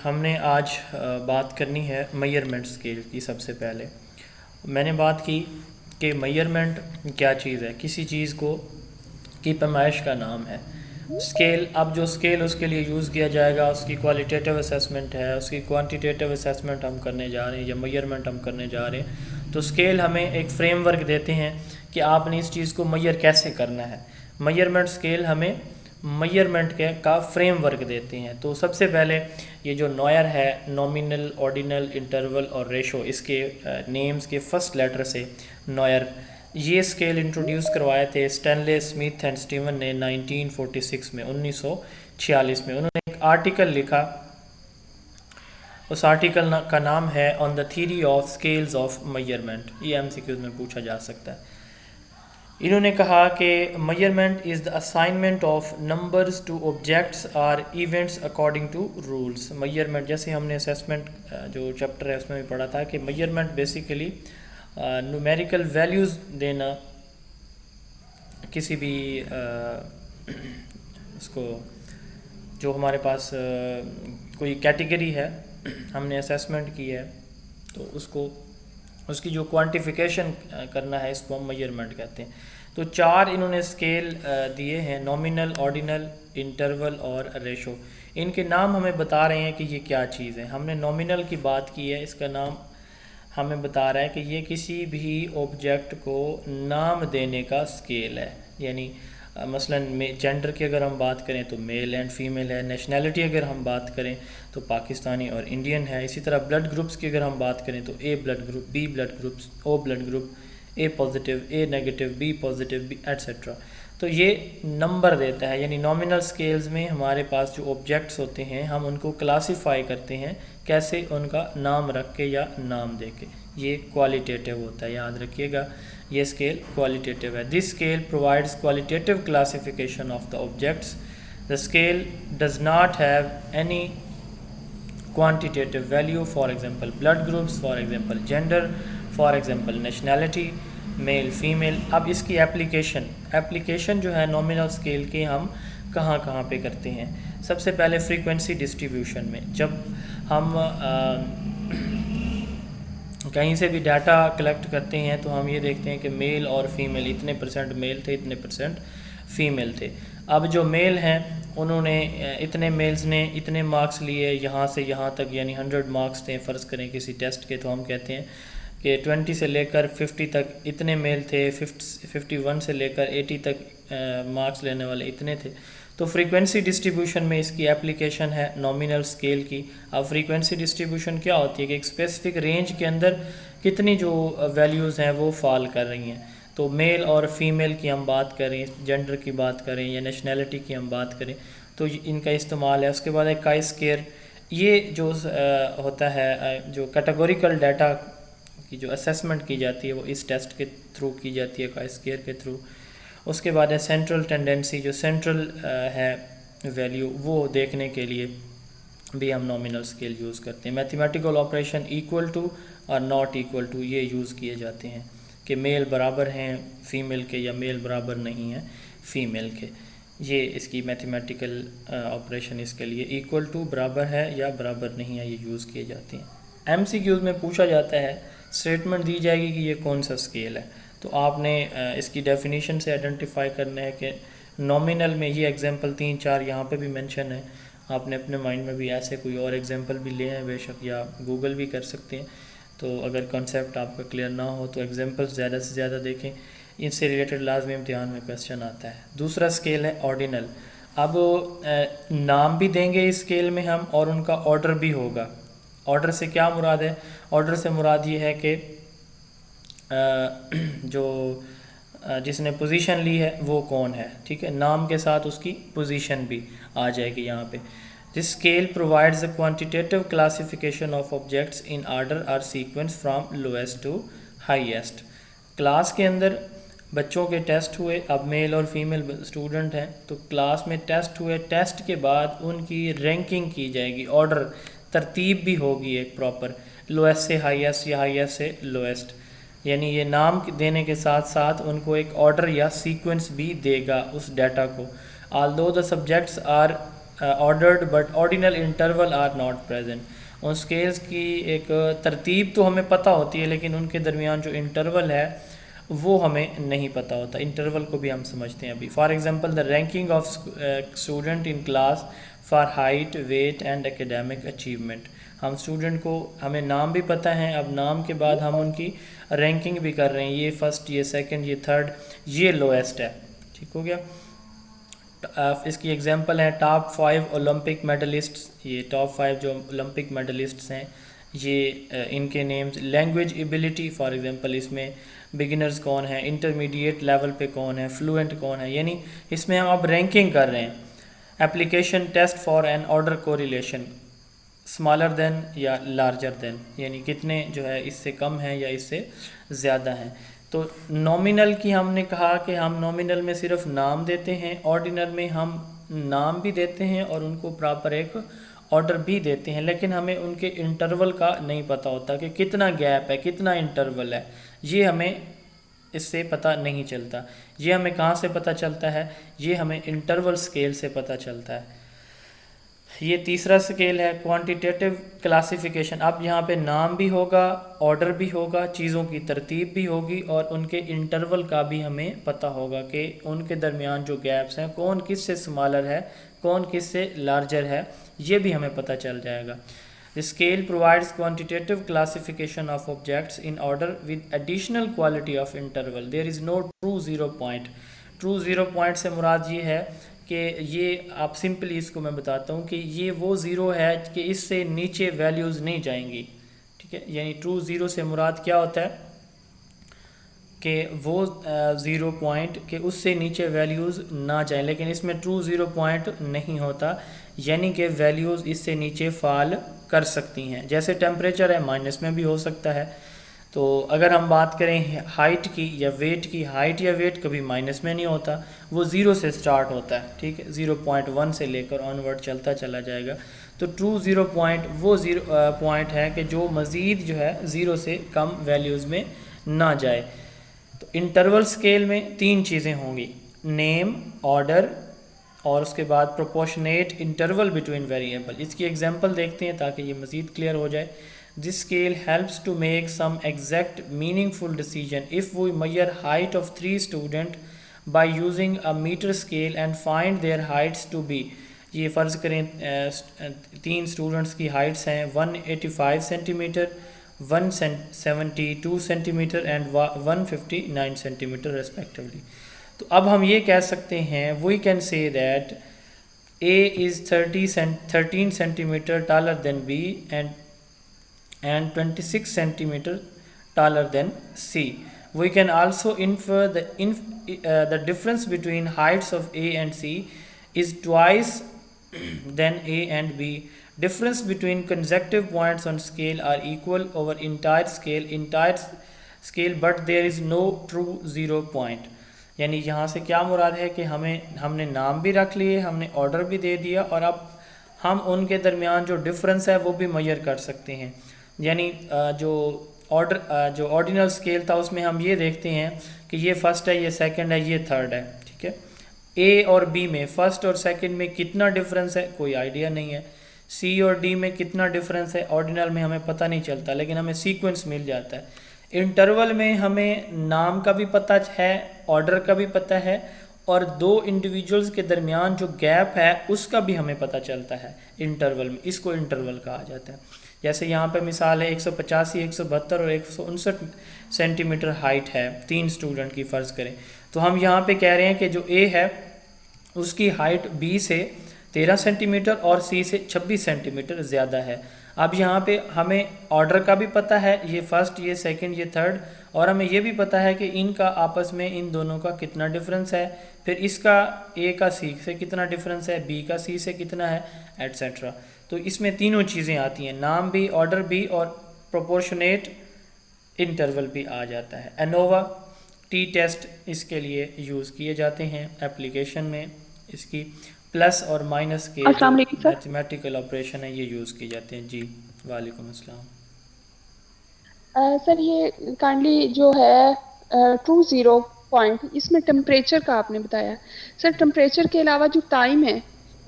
ہم نے آج بات کرنی ہے میئرمنٹ اسکیل کی۔ سب سے پہلے میں نے بات کی کہ میئرمنٹ کیا چیز ہے، کسی چیز کو کی پیمائش کا نام ہے۔ اسکیل، اب جو اسکیل اس کے لیے یوز کیا جائے گا، اس کی کوالیٹیٹیو اسیسمنٹ ہے، اس کی کوانٹیٹیو اسیسمنٹ ہم کرنے جا رہے ہیں یا میئرمنٹ ہم کرنے جا رہے ہیں، تو اسکیل ہمیں ایک فریم ورک دیتے ہیں کہ آپ نے اس چیز کو میئر کیسے کرنا ہے۔ میئرمنٹ اسکیل ہمیں میئرمنٹ کا فریم ورک دیتے ہیں۔ تو سب سے پہلے یہ جو نوئر ہے، نومینل، آرڈینل، انٹرول اور ریشو، اس کے نیمز کے فرسٹ لیٹر سے نوئر، یہ اسکیل انٹروڈیوس کروائے تھے اسٹینلے، اسمتھ اینڈ اسٹیون نے 1946 میں، 1946 میں۔ انہوں نے ایک آرٹیکل لکھا، اس آرٹیکل کا نام ہے on the theory of scales of measurement. یہ ایم سی کیوز میں پوچھا جا سکتا ہے۔ انہوں نے کہا کہ measurement is the assignment of numbers to objects or events according to rules. Measurement, جیسے ہم نے اسیسمنٹ جو چیپٹر ہے اس میں بھی پڑھا تھا کہ میئرمنٹ بیسیکلی نومیریکل ویلیوز دینا کسی بھی اس کو، جو ہمارے پاس کوئی کیٹیگری ہے، ہم نے اسیسمنٹ کی ہے، تو اس کی جو کوانٹیفیکیشن کرنا ہے، اس کو ہم میئرمنٹ کہتے ہیں۔ تو چار انہوں نے اسکیل دیے ہیں، نومینل، آرڈینل، انٹرول اور ریشو۔ ان کے نام ہمیں بتا رہے ہیں کہ یہ کیا چیز ہے۔ ہم نے نومینل کی بات کی ہے، اس کا نام ہمیں بتا رہا ہے کہ یہ کسی بھی آبجیکٹ کو نام دینے کا اسکیل ہے۔ یعنی مثلاً جینڈر کی اگر ہم بات کریں تو میل اینڈ فیمیل ہے، نیشنلٹی اگر ہم بات کریں تو پاکستانی اور انڈین ہے، اسی طرح بلڈ گروپس کی اگر ہم بات کریں تو A blood group, B blood groups, O blood group, A positive, A negative, B positive, B etcetera. تو یہ نمبر دیتا ہے، یعنی نومینل اسکیلز میں ہمارے پاس جو آبجیکٹس ہوتے ہیں ہم ان کو کلاسیفائی کرتے ہیں، کیسے؟ ان کا نام رکھ کے یا نام دے کے۔ یہ کوالیٹیٹیو ہوتا ہے، یاد رکھیے گا، یہ اسکیل کوالیٹیٹیو ہے۔ This scale provides qualitative classification of the objects. The scale does not have any quantitative value, for example blood groups, for example gender, for example nationality, male female۔ اب اس کی application جو ہے nominal scale کی ہم کہاں کہاں پہ کرتے ہیں؟ سب سے پہلے فریکوینسی ڈسٹریبیوشن میں، جب ہم کہیں سے بھی ڈیٹا کلیکٹ کرتے ہیں تو ہم یہ دیکھتے ہیں کہ میل اور فیمیل، اتنے پرسنٹ میل تھے، اتنے پرسنٹ فیمیل تھے۔ اب جو میل ہیں انہوں نے اتنے میلز نے اتنے مارکس لیے یہاں سے یہاں تک، یعنی 100 مارکس تھے فرض کریں کسی ٹیسٹ کے، تو ہم کہتے ہیں کہ 20 سے لے کر 50 تک اتنے میل تھے، 51 سے لے کر 80 تک مارکس لینے والے اتنے تھے۔ تو فریکوینسی ڈسٹریبیوشن میں اس کی اپلیکیشن ہے نومینل اسکیل کی۔ اب فریکوینسی ڈسٹریبیوشن کیا ہوتی ہے کہ ایک اسپیسیفک رینج کے اندر کتنی جو ویلیوز ہیں وہ فال کر رہی ہیں۔ تو میل اور فیمیل کی ہم بات کریں، جینڈر کی بات کریں یا نیشنلٹی کی ہم بات کریں تو ان کا استعمال ہے۔ اس کے بعد ایک کائی اسکیئر، یہ جو ہوتا ہے جو کیٹیگوریکل ڈیٹا کی جو اسیسمنٹ کی جاتی ہے وہ اس ٹیسٹ کے تھرو کی جاتی ہے، کائی اسکیئر کے تھرو۔ اس کے بعد ہے سینٹرل ٹینڈنسی، جو سینٹرل ہے ویلیو، وہ دیکھنے کے لیے بھی ہم نومینل اسکیل یوز کرتے ہیں۔ میتھمیٹیکل آپریشن ایکول ٹو اور ناٹ ایکول ٹو، یہ یوز کیے جاتے ہیں کہ میل برابر ہیں فیمیل کے یا میل برابر نہیں ہیں فیمیل کے۔ یہ اس کی میتھمیٹیکل آپریشن اس کے لیے ایکول ٹو، برابر ہے یا برابر نہیں ہے، یہ یوز کیے جاتے ہیں۔ ایم سی کیوز میں پوچھا جاتا ہے، اسٹیٹمنٹ دی جائے گی کہ یہ کون سا اسکیل ہے، تو آپ نے اس کی ڈیفینیشن سے آئیڈینٹیفائی کرنا ہے کہ نومینل میں یہ ایگزامپل 3-4 یہاں پہ بھی مینشن ہے، آپ نے اپنے مائنڈ میں بھی ایسے کوئی اور ایگزامپل بھی لے ہیں بے شک، یا گوگل بھی کر سکتے ہیں۔ تو اگر کنسیپٹ آپ کا کلیئر نہ ہو تو ایگزامپل زیادہ سے زیادہ دیکھیں، ان سے ریلیٹڈ لازمی امتحان میں کویسچن آتا ہے۔ دوسرا اسکیل ہے آرڈینل۔ اب نام بھی دیں گے اس اسکیل میں ہم، اور ان کا آرڈر بھی ہوگا۔ آرڈر سے کیا مراد ہے؟ آرڈر سے مراد یہ ہے کہ جو جس نے پوزیشن لی ہے وہ کون ہے، ٹھیک ہے، نام کے ساتھ اس کی پوزیشن بھی آ جائے گی یہاں پہ۔ This scale provides a quantitative classification of objects in order or sequence from lowest to highest۔ Class کے اندر بچوں کے ٹیسٹ ہوئے، اب میل اور فیمیل اسٹوڈنٹ ہیں تو کلاس میں ٹیسٹ ہوئے، ٹیسٹ کے بعد ان کی رینکنگ کی جائے گی، آرڈر، ترتیب بھی ہوگی ایک پراپر، لویسٹ سے ہائیسٹ یا ہائیسٹ سے لویسٹ، یعنی یہ نام دینے کے ساتھ ساتھ ان کو ایک آرڈر یا سیکوینس بھی دے گا اس ڈیٹا کو۔ although the subjects are ordered but ordinal interval are not present. In scales کی ایک ترتیب تو ہمیں پتہ ہوتی ہے لیکن ان کے درمیان جو انٹرول ہے وہ ہمیں نہیں پتہ ہوتا. انٹرول کو بھی ہم سمجھتے ہیں ابھی. For example the ranking of student in class for height weight and academic achievement. ہم اسٹوڈنٹ کو ہمیں نام بھی پتہ ہیں, اب نام کے بعد ہم ان کی رینکنگ بھی کر رہے ہیں, یہ فرسٹ, یہ سیکنڈ, یہ تھرڈ, یہ لویسٹ ہے. ٹھیک ہو گیا. اس کی ایگزامپل ہے ٹاپ 5 اولمپک میڈلسٹس. یہ ٹاپ 5 جو اولمپک میڈلسٹس ہیں یہ ان کے names. Language ability for example اس میں بگنرز کون ہیں, انٹرمیڈیٹ لیول پہ کون ہے, فلوئنٹ کون ہے, یعنی اس میں ہم اب رینکنگ کر رہے ہیں. Application test for an order correlation smaller than یا لارجر دین, یعنی کتنے جو ہے اس سے کم ہیں یا اس سے زیادہ ہیں. تو نومینل کی ہم نے کہا کہ ہم نومینل میں صرف نام دیتے ہیں, آرڈینل میں ہم نام بھی دیتے ہیں اور ان کو پراپر ایک آرڈر بھی دیتے ہیں, لیکن ہمیں ان کے انٹرول کا نہیں پتہ ہوتا کہ کتنا گیپ ہے, کتنا انٹرول ہے, یہ ہمیں اس سے پتہ نہیں چلتا. یہ ہمیں کہاں سے پتہ چلتا ہے, یہ ہمیں انٹرول اسکیل سے پتہ چلتا ہے. یہ تیسرا اسکیل ہے کوانٹیٹیو کلاسیفیکیشن. اب یہاں پہ نام بھی ہوگا, آرڈر بھی ہوگا, چیزوں کی ترتیب بھی ہوگی اور ان کے انٹرول کا بھی ہمیں پتہ ہوگا کہ ان کے درمیان جو گیپس ہیں کون کس سے اسمالر ہے, کون کس سے لارجر ہے, یہ بھی ہمیں پتہ چل جائے گا. The scale provides quantitative classification of objects in order with additional quality of interval. There is no true zero point. True zero point سے مراد یہ ہے کہ یہ آپ سمپلی اس کو میں بتاتا ہوں کہ یہ وہ زیرو ہے کہ اس سے نیچے ویلیوز نہیں جائیں گی. ٹھیک ہے, یعنی ٹرو زیرو سے مراد کیا ہوتا ہے کہ وہ زیرو پوائنٹ کہ اس سے نیچے ویلیوز نہ جائیں, لیکن اس میں ٹرو زیرو پوائنٹ نہیں ہوتا, یعنی کہ ویلیوز اس سے نیچے فال کر سکتی ہیں. جیسے ٹیمپریچر ہے مائنس میں بھی ہو سکتا ہے. تو اگر ہم بات کریں ہائٹ کی یا ویٹ کی, ہائٹ یا ویٹ کبھی مائنس میں نہیں ہوتا, وہ زیرو سے سٹارٹ ہوتا ہے. ٹھیک ہے, 0.1 سے لے کر آن ورڈ چلتا چلا جائے گا. تو ٹرو زیرو پوائنٹ وہ زیرو پوائنٹ ہے کہ جو مزید جو ہے زیرو سے کم ویلیوز میں نہ جائے. تو انٹرول اسکیل میں 3 چیزیں ہوں گی, نیم, آرڈر اور اس کے بعد پروپورشنیٹ انٹرول بٹوین ویریبل. اس کی ایگزامپل دیکھتے ہیں تاکہ یہ مزید کلیئر ہو جائے. This scale helps to make some exact meaningful decision. If we measure height of 3 students by using a meter scale and find their heights to be, یہ فرض کریں 3 اسٹوڈنٹس کی ہائٹس ہیں 185 centimetre, 172 centimetre and 159 centimetre respectively. تو اب ہم یہ کہہ سکتے ہیں we can say that A is 13 centimetre taller than B and 26 centimeter taller than C. We can also infer the difference between heights of A and C is twice than A and B. Difference between consecutive points on scale are equal over entire scale, but there is no true zero point. یعنی یہاں سے کیا مراد ہے کہ ہم نے نام بھی رکھ لیے, ہم نے آرڈر بھی دے دیا, اور اب ہم ان کے درمیان جو ڈفرینس ہے وہ بھی میئر کر سکتے ہیں. یعنی جو آرڈینل اسکیل تھا اس میں ہم یہ دیکھتے ہیں کہ یہ فرسٹ ہے, یہ سیکنڈ ہے, یہ تھرڈ ہے. ٹھیک ہے, اے اور بی میں فرسٹ اور سیکنڈ میں کتنا ڈفرینس ہے کوئی آئیڈیا نہیں ہے. سی اور ڈی میں کتنا ڈفرینس ہے آرڈینل میں ہمیں پتہ نہیں چلتا, لیکن ہمیں سیکوینس مل جاتا ہے. انٹرول میں ہمیں نام کا بھی پتہ ہے, آرڈر کا بھی پتہ ہے, اور 2 انڈیویجولز کے درمیان جو گیپ ہے اس کا بھی ہمیں پتہ چلتا ہے انٹرول میں. اس کو انٹرول کہا جاتا ہے. جیسے یہاں پہ مثال ہے 185, 172 اور 159 سینٹی میٹر ہائٹ ہے 3 اسٹوڈنٹ کی فرض کریں. تو ہم یہاں پہ کہہ رہے ہیں کہ جو اے ہے اس کی ہائٹ بی سے 13 سینٹی میٹر اور سی سے 26 سینٹی میٹر زیادہ ہے. اب یہاں پہ ہمیں آرڈر کا بھی پتہ ہے, یہ فرسٹ, یہ سیکنڈ, یہ تھرڈ, اور ہمیں یہ بھی پتہ ہے کہ ان کا آپس میں ان دونوں کا کتنا ڈفرینس ہے, پھر اس کا اے کا سی سے کتنا ڈفرینس ہے, بی کا سی سے کتنا ہے, ایٹسیٹرا. تو اس میں تینوں چیزیں آتی ہیں, نام بھی, آرڈر بھی, اور پروپورشنیٹ انٹرول بھی آ جاتا ہے. انووا ٹی ٹیسٹ اس کے لیے یوز کیے جاتے ہیں ایپلیکیشن میں. اس کی پلس اور مائنس کے جو میتھمیٹیکل آپریشن ہے یہ یوز کیے جاتے ہیں. جی وعلیکم السلام. سر یہ کائنڈلی جو ہے ٹرو زیرو پوائنٹ, اس میں ٹمپریچر کا آپ نے بتایا. سر ٹمپریچر کے علاوہ جو ٹائم ہے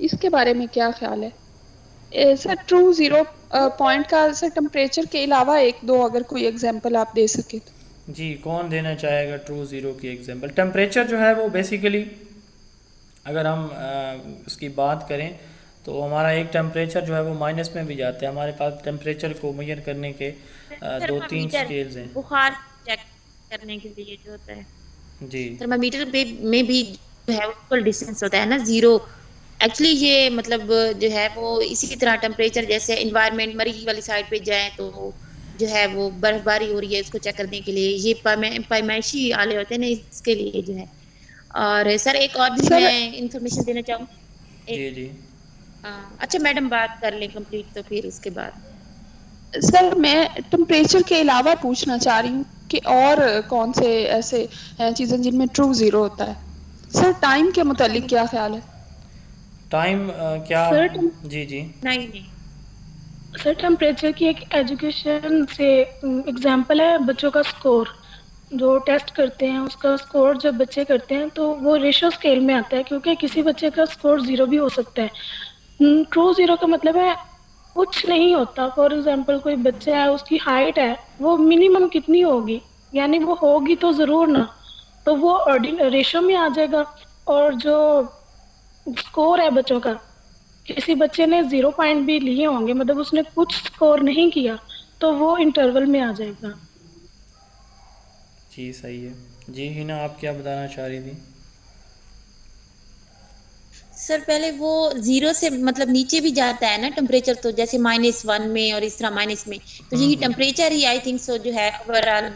اس کے بارے میں کیا خیال ہے سر؟ ٹرو زیرو پوائنٹ کا سر ٹمپریچر کے علاوہ ایک دو اگر کوئی ایگزامپل آپ دے سکیں تو. جی کون دینا چاہے گا ٹرو زیرو کی ایگزامپل؟ ٹمپریچر جو ہے وہ بیسیکلی اگر ہم اس کی بات کریں تو ہمارا ایک ٹمپریچر جو ہے وہ مائنس میں بھی جاتا ہے. ہمارے پاس ٹمپریچر کو میئر کرنے کے دو تین تھرمامیٹر سکیلز ہیں. بخار چیک کرنے کے لیے جو ہوتا ہے جی تھرمامیٹر میں بھی جو ہے اکول ڈسٹینس ہوتا ہے نا زیرو. ایکچولی یہ مطلب جو ہے وہ اسی طرح ٹمپریچر جیسے انوائرمنٹ مریخ والی سائڈ پہ جائیں تو جو ہے وہ برف باری ہو رہی ہے اس کو چیک کرنے کے لیے یہ پیمائشی آلے ہوتے ہیں نا اس کے لیے جو ہے. اور سر ایک اور بھی سر میں انفارمیشن دینا چاہوں جی جی اچھا میڈم بات کر لیں کمپلیٹ تو پھر اس کے بعد. سر میں ٹمپریچر کے علاوہ پوچھنا چاہ رہی ہوں کہ اور کون سے ایسے چیزیں جن میں ٹرو زیرو ہوتا ہے. سر ٹائم کے متعلق کیا خیال ہے؟ ٹائم کیا؟ سر جی جی نہیں سر ٹمپریچر کی ایک ایجوکیشن سے اگزامپل ہے بچوں کا سکور. جو ٹیسٹ کرتے ہیں اس کا سکور جب بچے کرتے ہیں تو وہ ریشو اسکیل میں آتا ہے کیونکہ کسی بچے کا سکور زیرو بھی ہو سکتا ہے. ٹرو زیرو کا مطلب ہے کچھ نہیں ہوتا. فار ایگزامپل کوئی بچہ ہے اس کی ہائٹ ہے وہ منیمم کتنی ہوگی یعنی وہ ہوگی تو ضرور نا تو وہ ریشو میں آ جائے گا. اور جو اسکور ہے بچوں کا کسی بچے نے 0 پوائنٹ بھی لیے ہوں گے مطلب اس نے کچھ اسکور نہیں کیا تو وہ انٹرول میں آ جائے گا. جی صحیح ہے. جی ہینا آپ کیا بتانا چاہ رہی تھی؟ سر پہلے وہ زیرو سے مطلب نیچے بھی جاتا ہے نا ٹمپریچر تو جیسے -1 میں اور اس طرح مائنس میں تو یہی temperature he I think so جو ہے اوور آل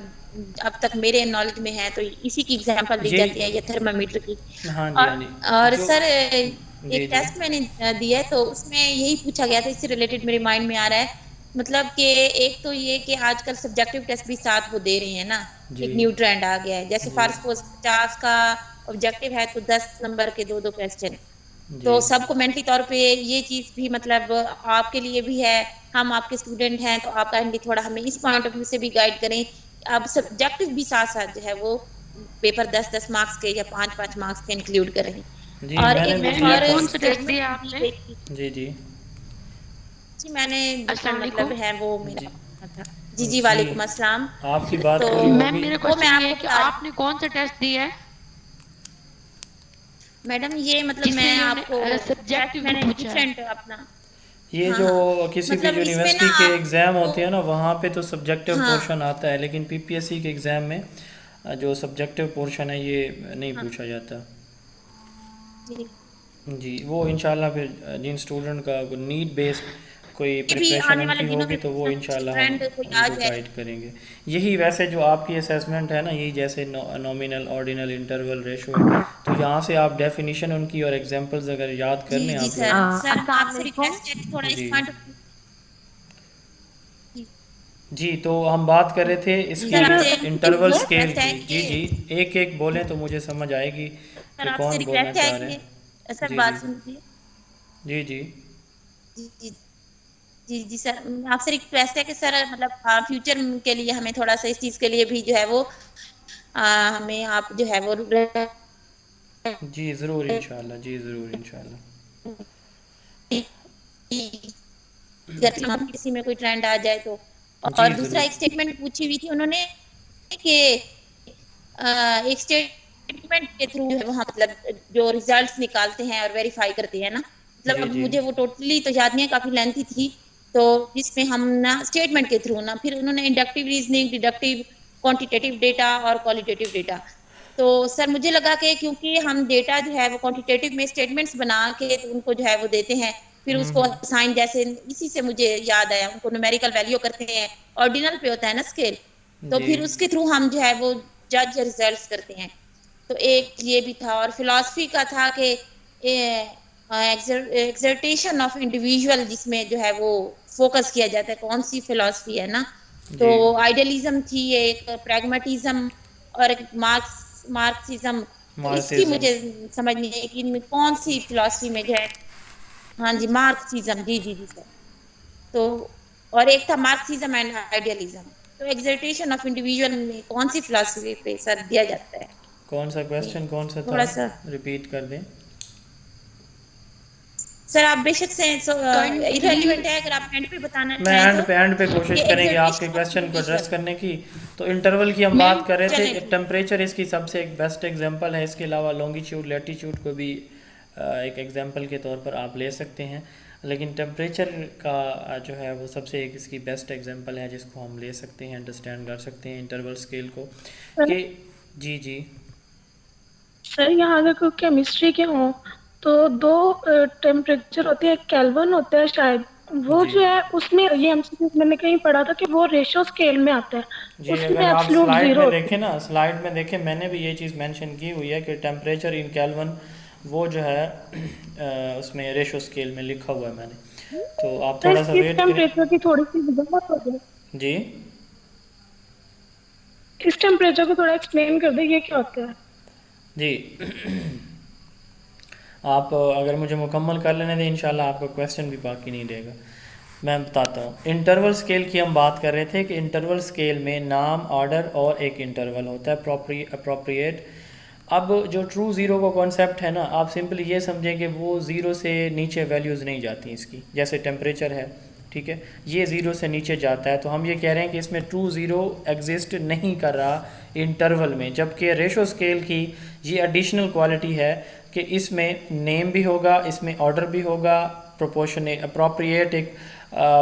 اب تک میرے نالج میں ہے تو اسی کی ایگزامپل دی جاتی ہے یہی یا تھرمامیٹر کی. ہاں جی ہاں جی اور جو سر جی ایک جی ٹیسٹ میں نے دیا ہے تو اس میں یہی پوچھا گیا تھا اس سے ریلیٹڈ میرے مائنڈ میں آ رہا ہے مطلب کہ ایک تو یہ کہ آج کل سبجیکٹو ٹیسٹ بھی ساتھ وہ دے رہے ہیں نا. جی ایک نیو ٹرینڈ آ گیا ہے جیسے جی فار سپوز 50 کا آبجیکٹو ہے تو 10 نمبر کے 2 کوسچن تو جی سب کو مینٹلی طور پہ یہ چیز بھی مطلب آپ کے لیے بھی ہے. ہم آپ کے اسٹوڈنٹ ہیں تو آپ کائنڈلی تھوڑا ہمیں اس پوائنٹ آف ویو سے بھی گائڈ کریں. اب سبجیکٹو بھی ساتھ ساتھ جو ہے وہ پیپر 10 مارکس کے یا 5 مارکس کے انکلوڈ کریں. جی اور میں نے ایک بھی دیا اور تھا. کون سا ٹیسٹ اسٹیٹمنٹ دیا آپ دی نے؟ گئی تھی جی جی جی میں نے السلام مطلب علیکم. ہے وہ جی میرا تھا. جی جی وعلیکم السلام. آپ کی بات تو پوری میم ہوگی. میرا وہ میں کوشچن آپ یہ ہے کو کہ بتا رہی آپ نے کون سا ٹیسٹ دیا ہے میڈم یہ مطلب جس میں میں آپ کو ٹیسٹ میں سبجیکٹیولی نے پوچھا ہے؟ ڈفرینٹ اپنا یہ ہاں جو ہاں کسی بھی مطلب اس میں نا یونیورسٹی کے آپ ایگزام کو ہوتے ہیں نا وہاں پہ تو سبجیکٹیو ہاں پورشن آتا ہے لیکن پی پی ایس سی کے ایگزام میں جو سبجیکٹیو پورشن ہے یہ نہیں ہاں پوچھا جاتا. جی جی وہ انشاءاللہ پھر جن اسٹوڈنٹ کا نیڈ بیسڈ کوئی یہ بھی پریپریشن آنے ان والے کی دنوں ہوگی میں تو وہ کچھ نہ کچھ انشاءاللہ ہم ٹرینڈ کوئی ان آ کو جائے. گائیڈ کریں گے. یہی ویسے جو آپ کی اسیسمنٹ ہے نا یہی جیسے نومینل آرڈینل انٹرول ریشو ہے تو یہاں سے آپ ڈیفینیشن ان کی اور ایگزامپلز اگر یاد کر جی لیں جی آپ سر لوگ. سر السلام آپ سے علیکم. ریکویسٹ ہے کہ تھوڑا اس جی پوائنٹ جی تو ہم بات کر رہے تھے اس جی کی سر آپ سے انٹرول اسکیل ریکویسٹ ہے کی. جی کہ جی ایک ایک بولیں تو مجھے سمجھ آئے گی سر کہ آپ سے کون بولنا ریکویسٹ ہے چاہ رہے کہ ہیں. سر جی جی بات سنیے. جی جی جی جی جی سر آپ سے ریکویسٹ ہے کہ سر مطلب فیوچر کے لیے ہمیں تھوڑا سا اس چیز کے لیے بھی جو ہے وہ ہمیں آپ جو ہے وہ جی ضرور انشاءاللہ. جی ضرور انشاءاللہ. کسی میں کوئی ٹرینڈ آ جائے تو. اور جی دوسرا ضرور. ایک اسٹیٹمنٹ پوچھی ہوئی تھی انہوں نے کہ ایک اسٹیٹمنٹ کے تھرو وہاں مطلب جو ریزلٹس نکالتے ہیں اور ویریفائی کرتے ہیں نا مطلب جی اب جی مجھے وہ ٹوٹلی تو یاد نہیں ہے کافی لینتھی تھی تو جس میں ہم نا اسٹیٹمنٹ کے تھرو نا پھر انہوں نے inductive reasoning deductive quantitative data اور کوالٹیٹیو ڈیٹا تو سر مجھے لگا کہ کیونکہ ہم ڈیٹا جو ہے وہ کوانٹیٹیو میں اسٹیٹمنٹس بنا کے ان کو جو ہے وہ دیتے ہیں پھر اس کو سائن جیسے اسی سے مجھے یاد آیا ان کو نومیریکل ویلیو کرتے ہیں آرڈینل پہ ہوتا ہے نا اسکیل تو جی پھر اس کے تھرو ہم جو ہے وہ جج ریزلٹس کرتے ہیں. تو ایک یہ بھی تھا اور فلاسفی کا تھا کہ ایگزرٹیشن آف انڈیویژل جس میں جو ہے وہ فوکس کیا جاتا ہے کون سی فلاسفی ہے نا تو جی آئیڈیلزم تھی ایک پریگمیٹزم اور ایک مارکسزم تو اس کی مارکسزم. مجھے سمجھ نہیں ہے کہ کون سی فلاسفی میں جو ہے ہاں جی مارکسزم جی جی جی سر تو اور ایک تھا مارکسزم اینڈ آئیڈیالزم تو ایگزرٹیشن آف انڈیویژل میں کون سی فلاسفی پہ سر دیا جاتا ہے کون سا کویسچن کون سا تھا تھوڑا سا ریپیٹ کر دیں. سر آپ بے شک سے ریلیونٹ ہے، اگر آپ اینڈ پہ بتانا میں چاہیں اینڈ پہ کوشش یہ کریں گے آپ کے exertion کویشچن کو of ایڈریس visual. کرنے کی. تو انٹرول کی ہم بات کر رہے تھے. چلیں. ٹیمپریچر اس کی سب سے ایک بیسٹ ایگزامپل ہے. اس کے علاوہ لانگیٹیوڈ لیٹیٹیوڈ کو بھی ایک ایگزامپل کے طور پر آپ لے سکتے ہیں، لیکن ٹیمپریچر کا جو ہے وہ سب سے ایک اس کی بیسٹ ایگزامپل ہے جس کو ہم لے سکتے ہیں، انڈرسٹینڈ کر سکتے ہیں انٹرول اسکیل کو کہ جی سر یہاں اگر کوئی کیمسٹری کے ہوں تو دو ٹیمپریچر ہوتے ہیں، ایک کیلون ہوتا ہے شاید، وہ جی جو ہے اس میں یہ میں نے کہیں پڑھا تھا کہ وہ ریشو اسکیل میں آتا ہے، جی. اس اگر میں آپ ایبسلوٹ سلائڈ زیرو میں ہوتا دیکھیں نا، سلائڈ میں دیکھیں، میں نے بھی یہ چیز مینشن کی ہوئی ہے کہ ٹیمپریچر ان کیلون وہ جو ہے اس میں ریشو اسکیل میں لکھا ہوا ہے میں نے. تو آپ ہے. تھوڑا سا اس ویٹ کریں. ٹیمپریچر کی تھوڑی سی وضاحت ہو جائے، جی اس ٹیمپریچر کو تھوڑا ایکسپلین کر دیں یہ کیا ہوتا ہے. جی آپ اگر مجھے مکمل کر لینے دیں انشاءاللہ آپ کا کویسچن بھی باقی نہیں رہے گا. میں بتاتا ہوں. انٹرول اسکیل کی ہم بات کر رہے تھے کہ انٹرول اسکیل میں نام، آرڈر اور ایک انٹرول ہوتا ہے اپروپریٹ. اب جو ٹرو زیرو کا کانسیپٹ ہے نا، آپ سمپلی یہ سمجھیں کہ وہ زیرو سے نیچے ویلیوز نہیں جاتی اس کی، جیسے ٹیمپریچر ہے، ٹھیک ہے، یہ زیرو سے نیچے جاتا ہے. تو ہم یہ کہہ رہے ہیں کہ اس میں ٹرو زیرو ایگزسٹ نہیں کر رہا انٹرول میں. جبکہ ریشو اسکیل کی یہ ایڈیشنل کوالٹی ہے کہ اس میں نیم بھی ہوگا، اس میں آرڈر بھی ہوگا، پروپورشن اپروپریٹ ایک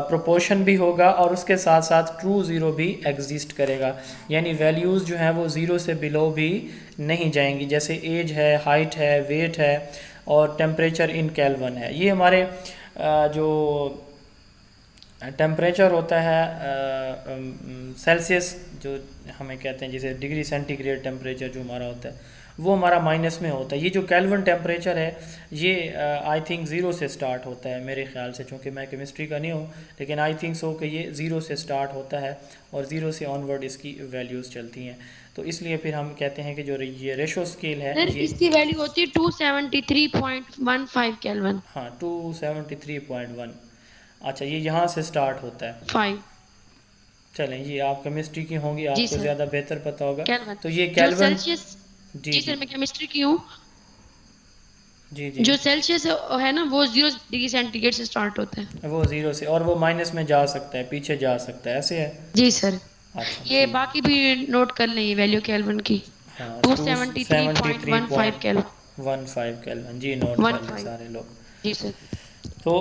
پروپورشن بھی ہوگا، اور اس کے ساتھ ساتھ ٹرو زیرو بھی ایگزسٹ کرے گا. یعنی ویلیوز جو ہیں وہ زیرو سے بلو بھی نہیں جائیں گی، جیسے ایج ہے، ہائٹ ہے، ویٹ ہے اور ٹیمپریچر ان کیلون ہے. یہ ہمارے جو ٹیمپریچر ہوتا ہے سیلسیس جو ہمیں کہتے ہیں، جیسے ڈگری سینٹی گریڈ ٹیمپریچر جو ہمارا ہوتا ہے وہ ہمارا مائنس میں ہوتا ہے. یہ جو کیلون ٹیمپریچر ہے یہ آئی تھنک زیرو سے سٹارٹ ہوتا ہے میرے خیال سے، چونکہ میں کیمسٹری کا نہیں ہوں، لیکن آئی تھنک سو کہ یہ زیرو سے سٹارٹ ہوتا ہے اور زیرو سے آن ورڈ اس کی ویلیوز چلتی ہیں. تو اس لیے پھر ہم کہتے ہیں کہ جو یہ ریشو اسکیل ہے سر یہ اس کی ویلیو ہوتی ہے 273.15 کیلون. ہاں 273.1. اچھا یہ یہاں سے سٹارٹ ہوتا ہے. 5 چلیں یہ آپ کیمسٹری کی ہوں گی، آپ جی کو سر زیادہ بہتر پتہ ہوگا. کیلون. تو یہ جو کیلون سیلسیس، جی جی سر میں کیمسٹری کی ہوں، جی جو سیلسیس ہے نا وہ 0 ڈگری سینٹی گریڈ سے سٹارٹ ہوتا ہے. وہ زیرو سے، اور وہ مائنس میں جا سکتا ہے، پیچھے جا سکتا ہے، ایسے ہے. جی سر اچھا یہ ٹھیک. باقی بھی نوٹ کر لیں یہ ویلیو کیلون کی. ہاں 273.15 کیلون. 273.15 کیلون جی نوٹ کر لیں 15 سارے لوگ. جی سر. تو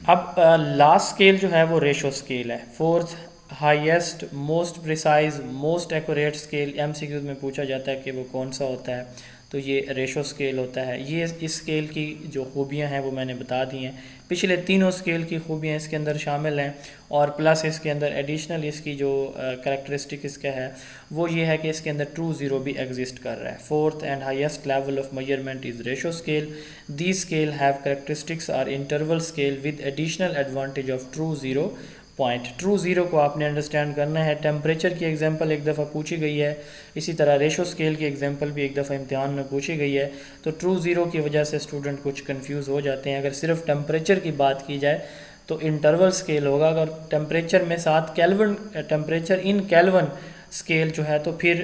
اب لاسٹ اسکیل جو ہے وہ ریشو اسکیل ہے. Fourth highest most precise most accurate scale M C Qs میں پوچھا جاتا ہے کہ وہ کون سا ہوتا ہے، تو یہ ریشو اسکیل ہوتا ہے. یہ اس اسکیل کی جو خوبیاں ہیں وہ میں نے بتا دی ہیں. پچھلے تینوں اسکیل کی خوبیاں اس کے اندر شامل ہیں، اور پلس اس کے اندر ایڈیشنل اس کی جو کریکٹرسٹک اس کا ہے وہ یہ ہے کہ اس کے اندر ٹرو زیرو بھی ایگزسٹ کر رہا ہے. Fourth and highest level of measurement is ratio scale. The scale have characteristics are interval scale with additional advantage of true zero point. True zero کو آپ نے انڈرسٹینڈ کرنا ہے. ٹیمپریچر کی ایگزامپل ایک دفعہ پوچھی گئی ہے، اسی طرح ریشو اسکیل کی ایگزامپل بھی ایک دفعہ امتحان میں پوچھی گئی ہے. تو ٹرو زیرو کی وجہ سے اسٹوڈنٹ کچھ کنفیوز ہو جاتے ہیں. اگر صرف ٹیمپریچر کی بات کی جائے تو انٹرول اسکیل ہوگا، اگر ٹیمپریچر میں ساتھ کیلون ٹیمپریچر ان کیلون اسکیل جو ہے تو پھر